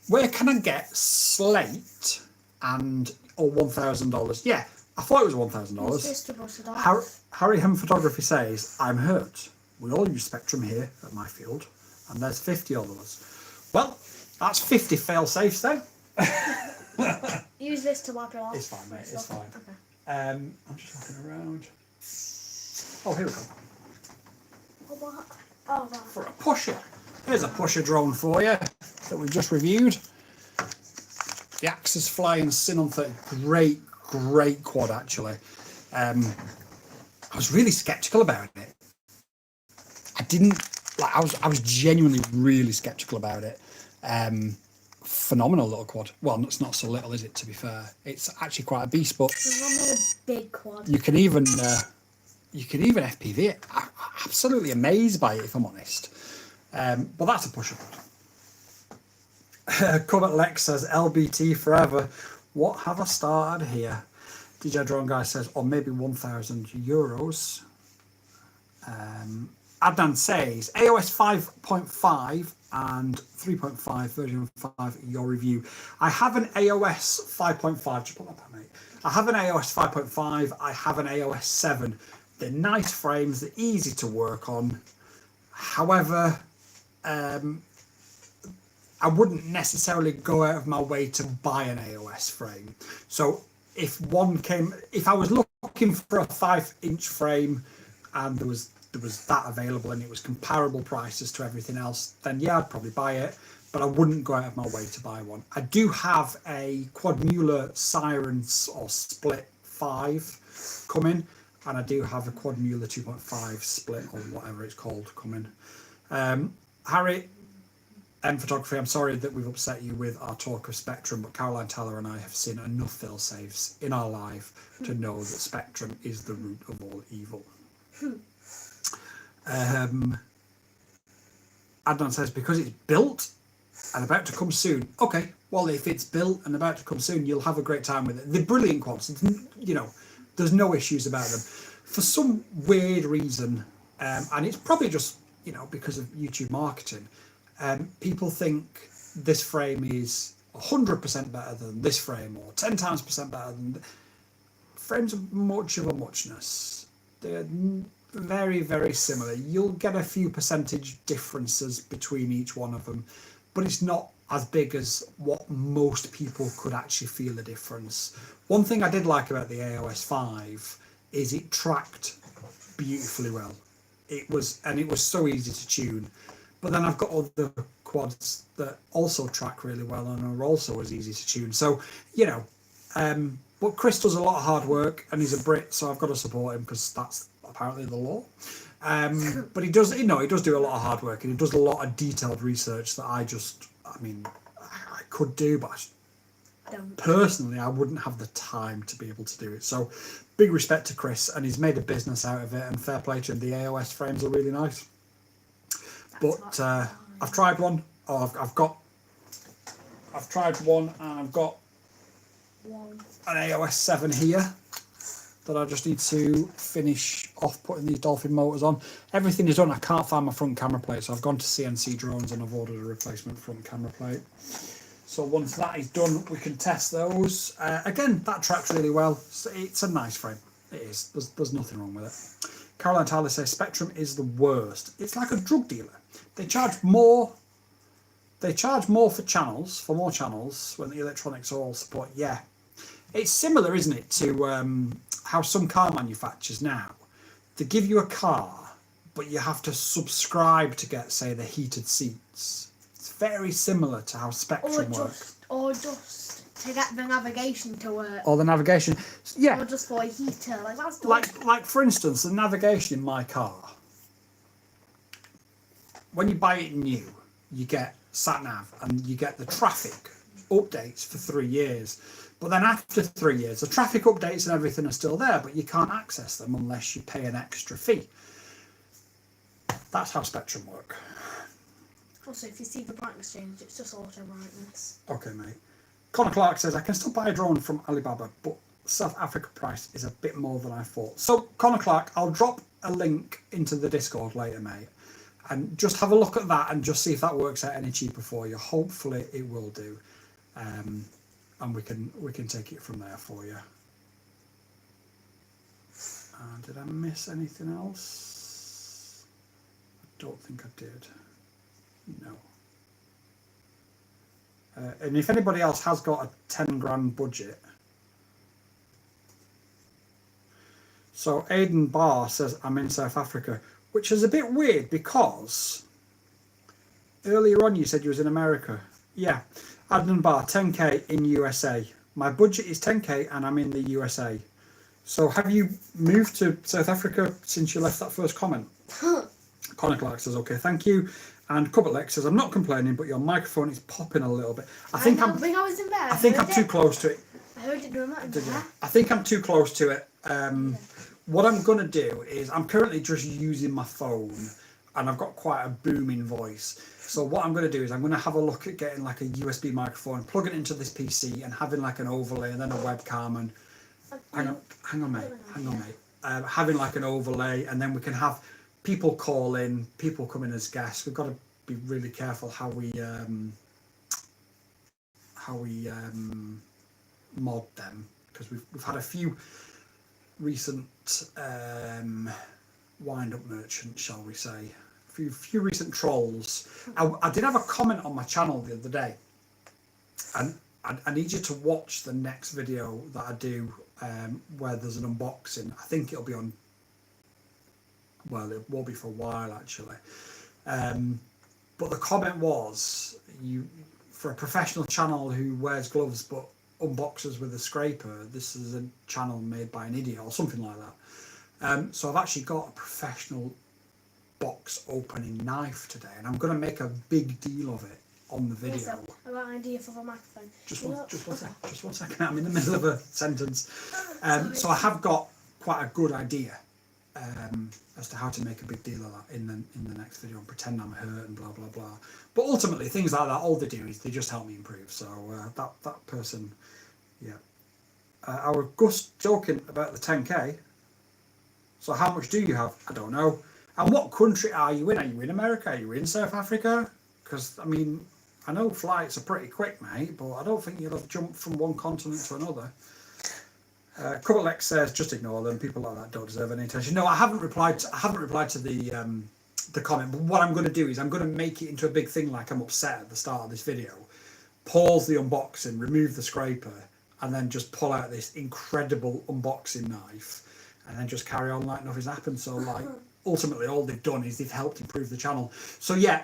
B: Where can I get slate and $1,000? Yeah, I thought it was $1,000. Harry Hem Photography says, I'm hurt. We all use Spectrum here at my field, and there's 50 of us. Well, that's 50 fail safes then.
A: Use this to wipe it off.
B: It's fine, mate. It's fine.
A: Okay.
B: I'm just walking around. Oh, here we go.
A: Oh, right.
B: For a pusher. Here's a pusher drone for you that we've just reviewed. The Axis Flying Synon 30. Great quad, actually. I was really skeptical about it. I was genuinely really skeptical about it. Phenomenal little quad. Well, it's not so little, is it, to be fair? It's actually quite a beast, but
A: It's a big quad.
B: you can even FPV it. I'm absolutely amazed by it, if I'm honest. But that's a pusher quad. Comment Lex says LBT forever. What have I started here? DJ Drone Guy says, or maybe €1,000. Adnan says AOS 5.5 and 3.5 version 5 your review. I have an AOS 5.5. Just put that back, mate. I have an AOS 5.5. I have an AOS 7. They're nice frames. They're easy to work on. However, I wouldn't necessarily go out of my way to buy an AOS frame. So if I was looking for a 5-inch frame and there was that available and it was comparable prices to everything else, then yeah, I'd probably buy it, but I wouldn't go out of my way to buy one. I do have a Quad-Mueller Sirens or Split 5 coming, and I do have a Quad-Mueller 2.5 Split or whatever it's called coming. Harry M Photography, I'm sorry that we've upset you with our talk of Spectrum, but Caroline Teller and I have seen enough fail-safes in our life to know that Spectrum is the root of all evil. Adnan says, because it's built and about to come soon. Okay, well, if it's built and about to come soon, you'll have a great time with it. They're brilliant quads. There's no issues about them. For some weird reason, and it's probably just, because of YouTube marketing, people think this frame is 100% better than this frame, or 10 times percent better than. Frames are much of a muchness. They're very, very similar. You'll get a few percentage differences between each one of them, but it's not as big as what most people could actually feel a difference. One thing I did like about the AOS 5 is it tracked beautifully well. It was so easy to tune. But then I've got other quads that also track really well and are also as easy to tune. So, you know, but Chris does a lot of hard work, and he's a Brit, so I've got to support him because that's apparently the law. But he does, you know, he does do a lot of hard work, and he does a lot of detailed research that I could do, but personally, I wouldn't have the time to be able to do it. So, big respect to Chris, and he's made a business out of it, and fair play to him. The AOS frames are really nice. But I've tried one. I've tried one, and I've got an AOS 7 here that I just need to finish off putting these Dolphin motors on. Everything is done. I can't find my front camera plate, so I've gone to CNC Drones and I've ordered a replacement front camera plate. So once that is done, we can test those. Again, that tracks really well. It's a nice frame. It is. There's nothing wrong with it. Caroline Tyler says Spectrum is the worst. It's like a drug dealer. They charge more. They charge more for channels, for more channels, when the electronics are all support. Yeah, it's similar, isn't it, to how some car manufacturers now, they give you a car, but you have to subscribe to get, say, the heated seats. It's very similar to how Spectrum works.
A: Or just to get the navigation to work.
B: Or the navigation, yeah.
A: Or just for a heater, like that's
B: like for instance, the navigation in my car. When you buy it new, you get sat nav and you get the traffic updates for 3 years. But then after 3 years, the traffic updates and everything are still there, but you can't access them unless you pay an extra fee. That's how Spectrum work.
A: Also, if you see the brightness change, it's just auto brightness.
B: Okay, mate. Connor Clark says, I can still buy a drone from Alibaba, but South Africa price is a bit more than I thought. So, Connor Clark, I'll drop a link into the Discord later, mate. And just have a look at that and just see if that works out any cheaper for you. Hopefully it will do. And we can take it from there for you. Did I miss anything else? I don't think I did. No. And if anybody else has got a 10 grand budget. So Aidan Barr says, I'm in South Africa, which is a bit weird because earlier on you said you was in America. Yeah. Aidan Barr, 10k in USA. My budget is 10k and I'm in the USA. So have you moved to South Africa since you left that first comment? Connor Clark says, okay, thank you. And Cubberleck says, I'm not complaining, but your microphone is popping a little bit. I think I'm too close to it.
A: I heard it doing that.
B: I think I'm too close to it. What I'm going to do is I'm currently just using my phone and I've got quite a booming voice. So what I'm going to do is I'm going to have a look at getting like a USB microphone, plug it into this PC and having like an overlay and then a webcam and hang on mate. Having like an overlay and then we can have people call in, people come in as guests. We've got to be really careful how we mod them because we've had a few recent wind-up merchants, shall we say. A few recent trolls. I did have a comment on my channel the other day, and I need you to watch the next video that I do where there's an unboxing. I think it'll be on, well, it will be for a while actually. But the comment was, for a professional channel who wears gloves but unboxes with a scraper, this is a channel made by an idiot or something like that. So I've actually got a professional box opening knife today and I'm going to make a big deal of it on the video.
A: Yes, I've got an idea for the microphone.
B: Just one second, I'm in the middle of a sentence. So I have got quite a good idea as to how to make a big deal of that in the next video and pretend I'm hurt and blah blah blah. But ultimately things like that, all they do is they just help me improve. So that person, yeah. I was just joking about the 10k. So how much do you have? I don't know. And what country are you in? Are you in America? Are you in South Africa? Because I mean, I know flights are pretty quick, mate, but I don't think you'll have jumped from one continent to another. Couple X says just ignore them. People like that don't deserve any attention. No, I haven't replied to the comment. But what I'm going to do is I'm going to make it into a big thing, like I'm upset at the start of this video. Pause the unboxing, remove the scraper, and then just pull out this incredible unboxing knife, and then just carry on like nothing's happened. So like ultimately all they've done is they've helped improve the channel. So yeah,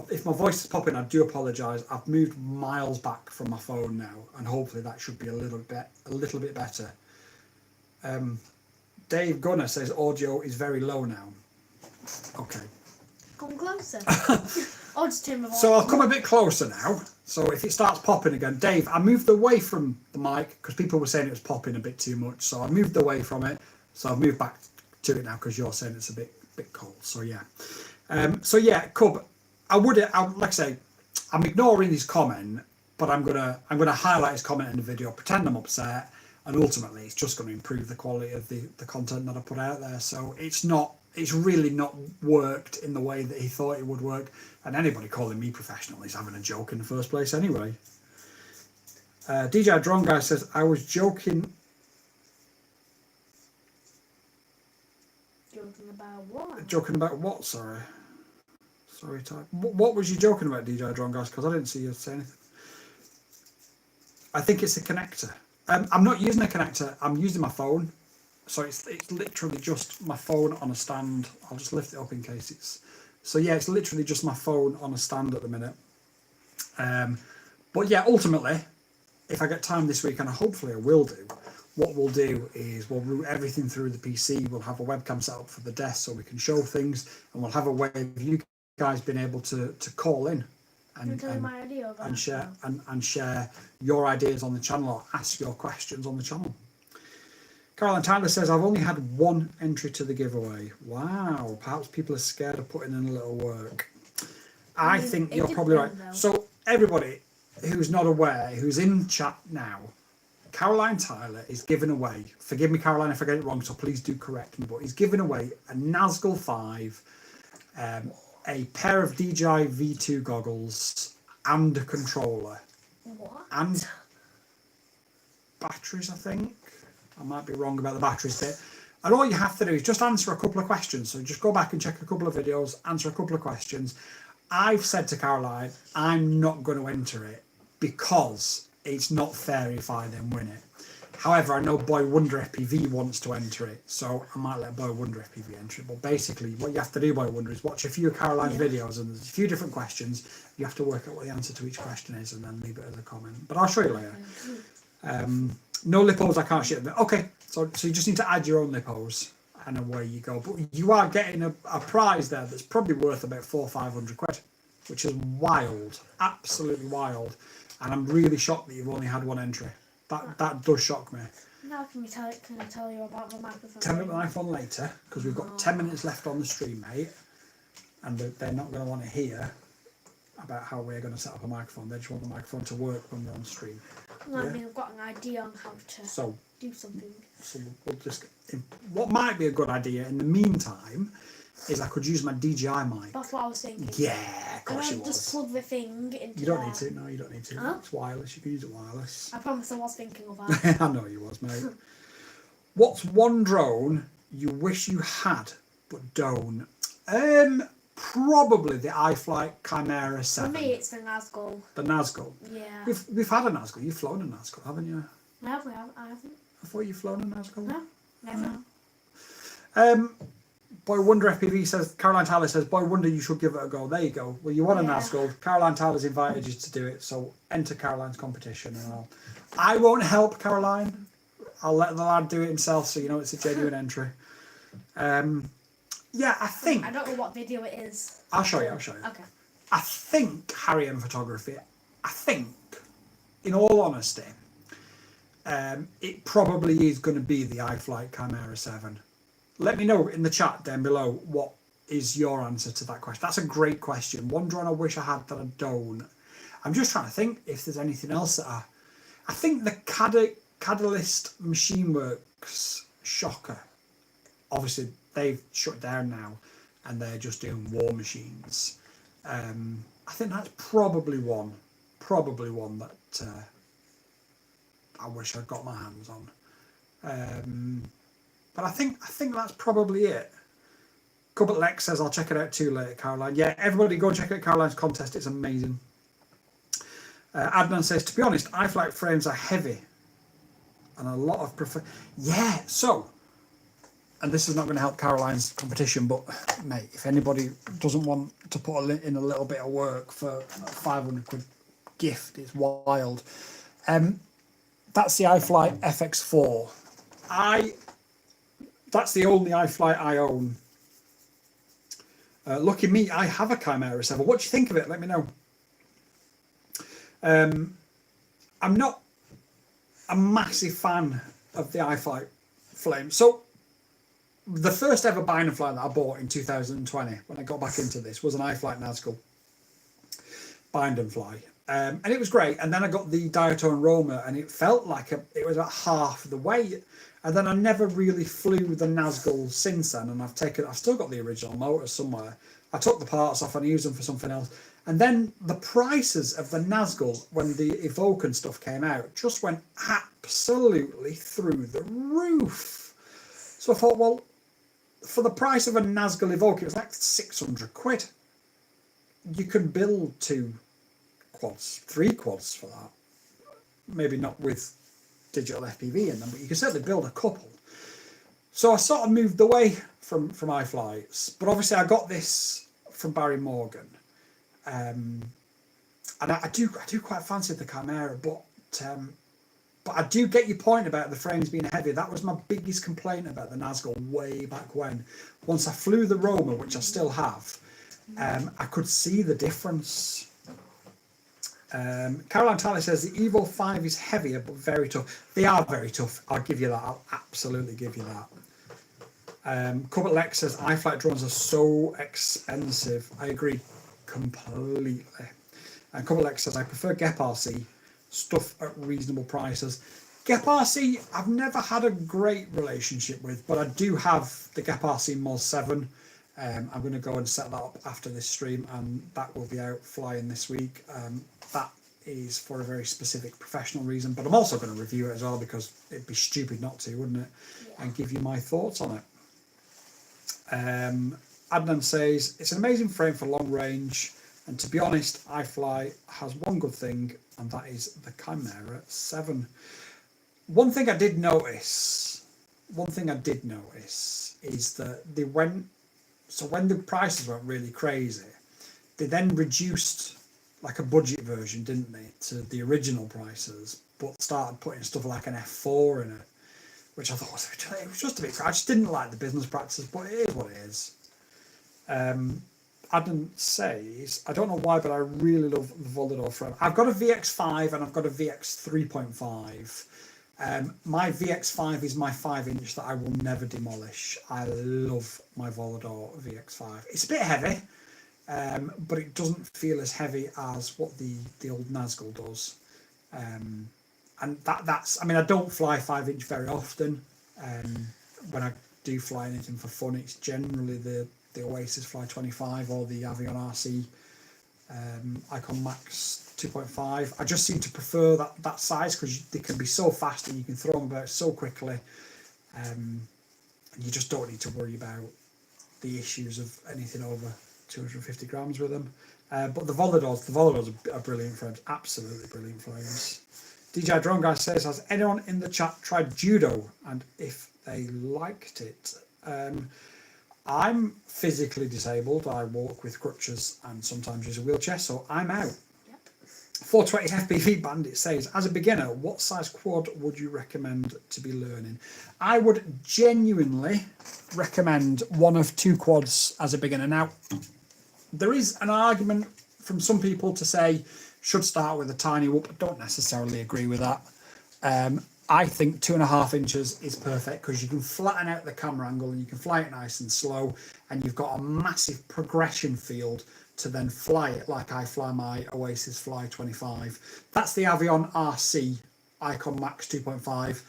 B: if my voice is popping, I do apologise. I've moved miles back from my phone now, and hopefully that should be a little bit better. Dave Gunner says audio is very low now. Okay.
A: Come closer. I'll just turn my voice.
B: So I'll come a bit closer now. So if it starts popping again, Dave, I moved away from the mic because people were saying it was popping a bit too much. So I moved away from it. So I've moved back to it now because you're saying it's a bit cold. So yeah. Cub, like I say, I'm ignoring his comment, but I'm gonna highlight his comment in the video, pretend I'm upset, and ultimately it's just going to improve the quality of the content that I put out there. So it's really not worked in the way that he thought it would work, and anybody calling me professional is having a joke in the first place anyway. DJ Drone Guy says, I was joking.
A: Joking about what?
B: Joking about what, sorry? Sorry, type. What was you joking about, DJ Drone Guys? Because I didn't see you say anything. I think it's a connector. I'm not using a connector, I'm using my phone. So it's literally just my phone on a stand. I'll just lift it up in case it's... So yeah, it's literally just my phone on a stand at the minute. But yeah, ultimately, if I get time this week, and hopefully I will do, what we'll do is we'll route everything through the PC. We'll have a webcam set up for the desk so we can show things, and we'll have a way of you guys being able to call in and share your ideas on the channel or ask your questions on the channel. Caroline Tyler says, I've only had one entry to the giveaway. Wow, perhaps people are scared of putting in a little work. I think you're probably right. So everybody who's not aware, who's in chat now, Caroline Tyler is giving away, forgive me Caroline if I get it wrong, so please do correct me, but he's giving away a Nazgul 5, a pair of DJI V2 goggles, and a controller.
A: What?
B: And batteries, I think. I might be wrong about the batteries bit. And all you have to do is just answer a couple of questions. So just go back and check a couple of videos, answer a couple of questions. I've said to Caroline, I'm not going to enter it because it's not fair if I then win it. However, I know Boy Wonder FPV wants to enter it, so I might let Boy Wonder FPV enter it. But basically, what you have to do, Boy Wonder, is watch a few of Caroline's videos, and there's a few different questions. You have to work out what the answer to each question is, and then leave it as a comment. But I'll show you later. No lipos, I can't ship them. Okay, so you just need to add your own lipos, and away you go. But you are getting a prize there that's probably worth about 400 or 500 quid, which is wild, absolutely wild. And I'm really shocked that you've only had one entry. That does shock me.
A: Now can I tell you about the microphone?
B: Tell me about the microphone later, because we've got 10 minutes left on the stream, mate. And they're not going to want to hear about how we're going to set up a microphone. They just want the microphone to work when we're on stream.
A: I mean, I've got an idea on how to do something.
B: So we'll just... What might be a good idea in the meantime is I could use my DJI mic.
A: That's what I was thinking.
B: Yeah, of course you was.
A: Just plug the thing into
B: You don't need to. No, you don't need to.
A: Huh?
B: It's wireless. You can use it wireless.
A: I promise I was thinking of that.
B: I know you was, mate. What's one drone you wish you had but don't? Probably the iFlight Chimera 7.
A: For me, it's the Nazgul.
B: The Nazgul.
A: Yeah.
B: We've had a Nazgul. You've flown a Nazgul, haven't you?
A: No, I haven't.
B: I thought you've flown a Nazgul.
A: No, never.
B: Boy Wonder FPV says, Caroline Tyler says, Boy Wonder, you should give it a go. There you go. Well, you won a Nazgul. Caroline Tyler's invited you to do it, so enter Caroline's competition, and I won't help Caroline. I'll let the lad do it himself, so you know it's a genuine entry. Yeah, I think...
A: I don't know what video it is.
B: I'll show you.
A: Okay.
B: I think Harry and Photography, in all honesty, it probably is going to be the iFlight Chimera 7. Let me know in the chat down below what is your answer to that question. That's a great question. One drone I wish I had that I don't. I'm just trying to think if there's anything else that I think the Catalyst Machine Works Shocker, obviously they've shut down now and they're just doing war machines. I think that's probably one that I wish I'd got my hands on. But I think that's probably it. Cupboard Lex says, I'll check it out too later, Caroline. Yeah, everybody go and check out Caroline's contest. It's amazing. Adnan says, to be honest, iFlight frames are heavy. And a lot of Yeah, so, and this is not going to help Caroline's competition, but, mate, if anybody doesn't want to put in a little bit of work for a 500 quid gift, it's wild. That's the iFlight FX4. That's the only iFlight I own. Lucky me, I have a Chimera 7. What do you think of it? Let me know. I'm not a massive fan of the iFlight Flame. So the first ever bind and fly that I bought in 2020, when I got back into this, was an iFlight Nazgul bind and fly. And it was great. And then I got the Diatone Roma, and it felt like it was about half the weight. And then I never really flew the Nazgul since then. And I've still got the original motor somewhere. I took the parts off and used them for something else. And then the prices of the Nazgul, when the Evoke and stuff came out, just went absolutely through the roof. So I thought, well, for the price of a Nazgul Evoke, it was like 600 quid. You can build 2 quads, 3 quads for that. Maybe not with digital FPV in them, but you can certainly build a couple. So I sort of moved away from iFlights, but obviously I got this from Barry Morgan. And I do quite fancy the Chimera, but I do get your point about the frames being heavy. That was my biggest complaint about the Nazgul way back when. Once I flew the Roma, which I still have, I could see the difference. Caroline Tyler says the Evo 5 is heavier but very tough. They are very tough. I'll give you that. I'll absolutely give you that. Cupboard Lex says iFlight drones are so expensive. I agree completely. And Cupboard Lex says I prefer Gep RC stuff at reasonable prices. Gep RC I've never had a great relationship with, but I do have the Gep RC Moz 7. I'm going to go and set that up after this stream, and that will be out flying this week. That is for a very specific professional reason, but I'm also going to review it as well, because it'd be stupid not to, wouldn't it? Yeah. And give you my thoughts on it. Adnan says, it's an amazing frame for long range, and to be honest, iFly has one good thing, and that is the Chimera 7. One thing I did notice is that they went, so when the prices went really crazy, they then reduced like a budget version, didn't they, to the original prices, but started putting stuff like an F4 in it, which I thought it was just a bit. I just didn't like the business practices, but it is what it is. Adam says, I don't know why, but I really love the Volador frame. I've got a VX5 and I've got a VX 3.5. My VX5 is my 5-inch that I will never demolish. I love my Volador VX5. It's a bit heavy, but it doesn't feel as heavy as what the old Nazgul does. And that's, I mean, I don't fly 5-inch very often. When I do fly anything for fun, it's generally the Oasis Fly 25 or the Avion RC Icon Max 2.5. I just seem to prefer that size, because they can be so fast and you can throw them about so quickly, and you just don't need to worry about the issues of anything over 250 grams with them. But the Voladors are brilliant frames, absolutely brilliant frames. DJ Drone Guy says, has anyone in the chat tried judo, and if they liked it? I'm physically disabled. I walk with crutches and sometimes use a wheelchair, so I'm out. Yep. 420 FPV Bandit says, as a beginner, what size quad would you recommend to be learning? I would genuinely recommend one of 2 quads as a beginner. Now, there is an argument from some people to say, should start with a tiny whoop. I don't necessarily agree with that. I think 2.5 inches is perfect, because you can flatten out the camera angle and you can fly it nice and slow, and you've got a massive progression field to then fly it like I fly my Oasis Fly 25. That's the Avion RC Icon Max 2.5.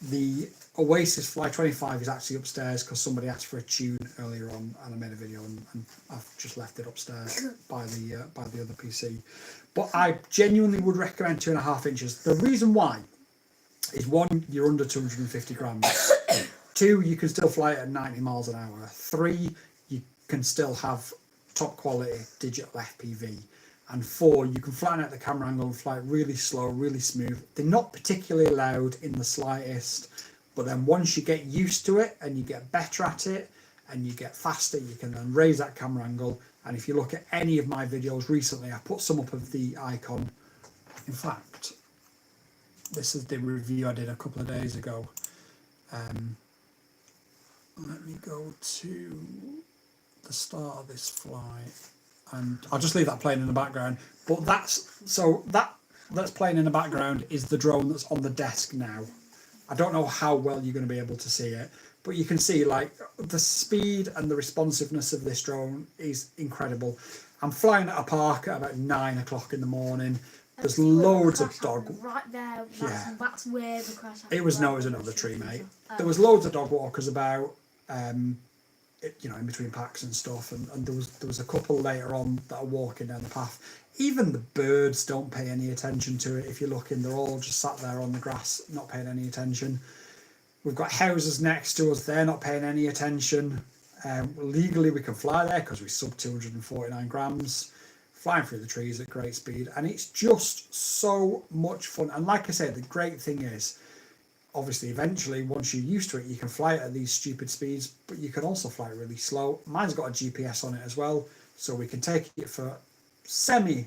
B: The Oasis Fly 25 is actually upstairs because somebody asked for a tune earlier on, and I made a video, and I've just left it upstairs by the other PC. But I genuinely would recommend 2.5 inches. The reason why is, one, you're under 250 grams. Two, you can still fly it at 90 miles an hour. Three, you can still have top quality digital FPV. And four, you can flatten out the camera angle and fly it really slow, really smooth. They're not particularly loud in the slightest, but then once you get used to it and you get better at it and you get faster, you can then raise that camera angle. And if you look at any of my videos recently, I put some up of the Icon. In fact, this is the review I did a couple of days ago. Let me go to the start of this flight, and I'll just leave that playing in the background. But that's playing in the background is the drone that's on the desk now. I don't know how well you're going to be able to see it, but you can see like the speed and the responsiveness of this drone is incredible. I'm flying at a park at about 9 o'clock in the morning. There's loads of dog.
A: Right there. That's where the crash happened.
B: It was another tree, mate. There was loads of dog walkers about. In between packs and stuff, and there was a couple later on that are walking down the path. Even the birds don't pay any attention to it. If you're looking, they're all just sat there on the grass, not paying any attention. We've got houses next to us, they're not paying any attention. Legally we can fly there because we're sub 249 grams, flying through the trees at great speed, and it's just so much fun. And like I said, the great thing is, obviously, eventually, once you're used to it, you can fly it at these stupid speeds, but you can also fly it really slow. Mine's got a GPS on it as well, so we can take it for semi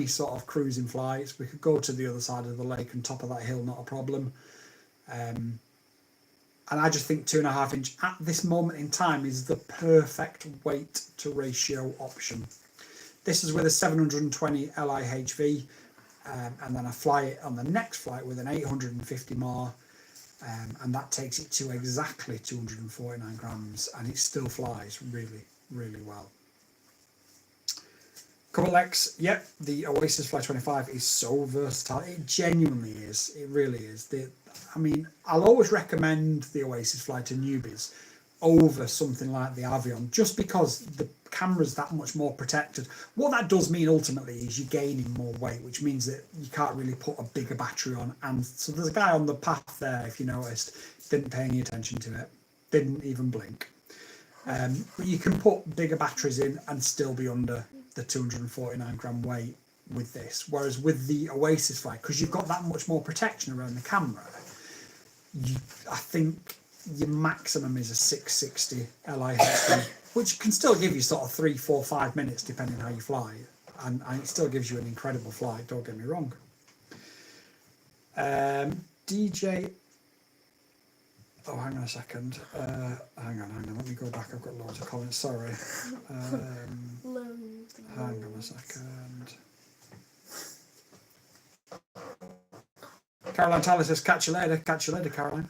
B: sort of cruising flights. We could go to the other side of the lake and top of that hill, not a problem. And I just think 2.5 inch at this moment in time is the perfect weight to ratio option. This is with a 720 LIHV. And then I fly it on the next flight with an 850 MAR, and that takes it to exactly 249 grams, and it still flies really, really well. Couple X, yep, the Oasis Fly 25 is so versatile. It genuinely is. It really is. I'll always recommend the Oasis Fly to newbies over something like the Avion, just because the camera's that much more protected. What that does mean ultimately is you're gaining more weight, which means that you can't really put a bigger battery on. And so there's a guy on the path there, if you noticed, didn't pay any attention to it, didn't even blink. But you can put bigger batteries in and still be under the 249 gram weight with this. Whereas with the Oasis Fly, because you've got that much more protection around the camera, I think your maximum is a 660 LIHV, which can still give you sort of 3, 4, 5 minutes depending on how you fly, and it still gives you an incredible flight, don't get me wrong. DJ, oh, hang on a second, hang on, let me go back, I've got loads of comments, sorry. Hang on a second. Caroline Tyler says, catch you later, Caroline.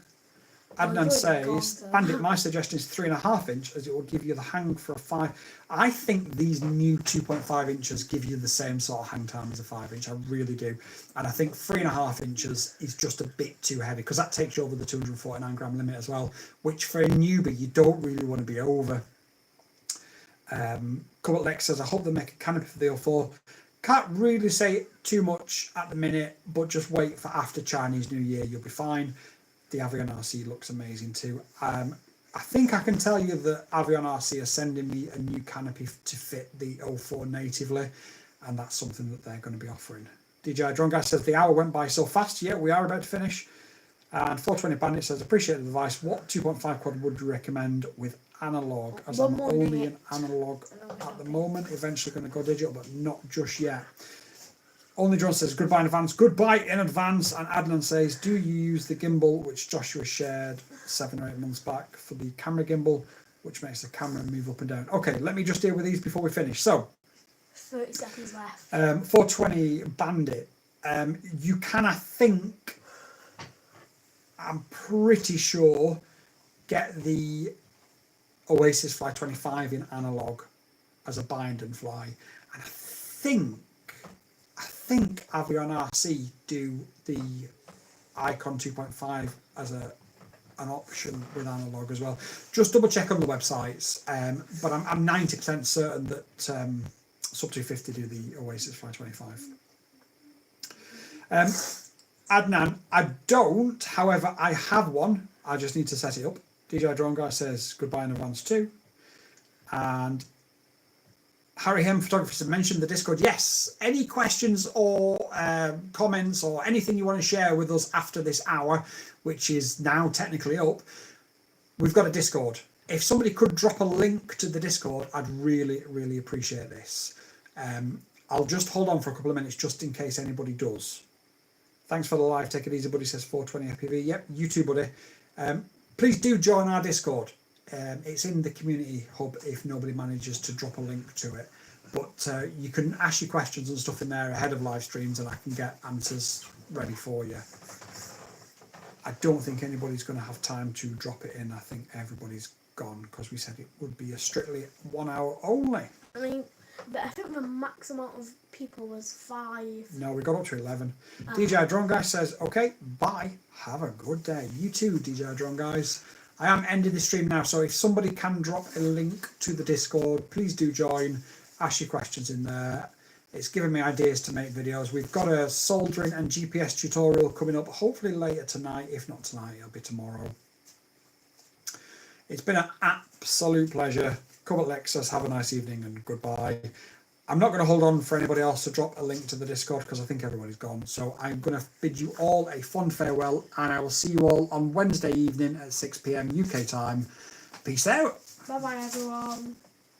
B: Adnan says, Bandit, my suggestion is 3.5 inch, as it will give you the hang for a 5. I think these new 2.5 inches give you the same sort of hang time as a 5 inch. I really do. And I think 3.5 inches is just a bit too heavy, because that takes you over the 249 gram limit as well, which for a newbie, you don't really want to be over. Couple Lex says, I hope they make a canopy for the 04. Can't really say too much at the minute, but just wait for after Chinese New Year, you'll be fine. The Avion RC looks amazing too. I think I can tell you that Avion RC are sending me a new canopy to fit the 04 natively, and that's something that they're going to be offering. DJ Drone Guy says, the hour went by so fast. Yeah, we are about to finish. And 420 Bandit says, appreciate the advice. What 2.5 quad would you recommend with analog? As I'm only in analog at the moment, eventually going to go digital, but not just yet. Only John says, goodbye in advance. Goodbye in advance. And Adnan says, do you use the gimbal, which Joshua shared 7 or 8 months back, for the camera gimbal, which makes the camera move up and down? Okay, let me just deal with these before we finish. So,
A: 30 seconds left.
B: 420 Bandit. You can, I think, I'm pretty sure, get the Oasis Fly 25 in analog as a bind and fly. And I think Avion RC do the Icon 2.5 as a an option with analog as well. Just double check on the websites, but I'm 90% certain that Sub 250 do the Oasis 525. Adnan, I don't, however, I have one. I just need to set it up. DJ Drone Guy says goodbye in advance too. And Harry Hem Photography mentioned the Discord. Yes, any questions or comments or anything you want to share with us after this hour, which is now technically up, we've got a Discord. If somebody could drop a link to the Discord, I'd really, really appreciate this. I'll just hold on for a couple of minutes just in case anybody does. Thanks for the live. Take it easy, buddy. Says 420 FPV. Yep, you too, buddy. Please do join our Discord. It's in the community hub if nobody manages to drop a link to it. But you can ask your questions and stuff in there ahead of live streams, and I can get answers ready for you. I don't think anybody's going to have time to drop it in. I think everybody's gone because we said it would be a strictly 1 hour only.
A: I mean, but I think the max amount of people was 5.
B: No, we got up to 11. DJ Drone Guy says, okay, bye. Have a good day. You too, DJ Drone Guys. I am ending the stream now, so if somebody can drop a link to the Discord, please do join. Ask your questions in there. It's giving me ideas to make videos. We've got a soldering and GPS tutorial coming up, hopefully later tonight. If not tonight, it'll be tomorrow. It's been an absolute pleasure. Come at Lexus, have a nice evening and goodbye. I'm not going to hold on for anybody else to drop a link to the Discord because I think everybody's gone. So I'm going to bid you all a fond farewell, and I will see you all on Wednesday evening at 6 PM UK time. Peace out.
A: Bye bye, everyone.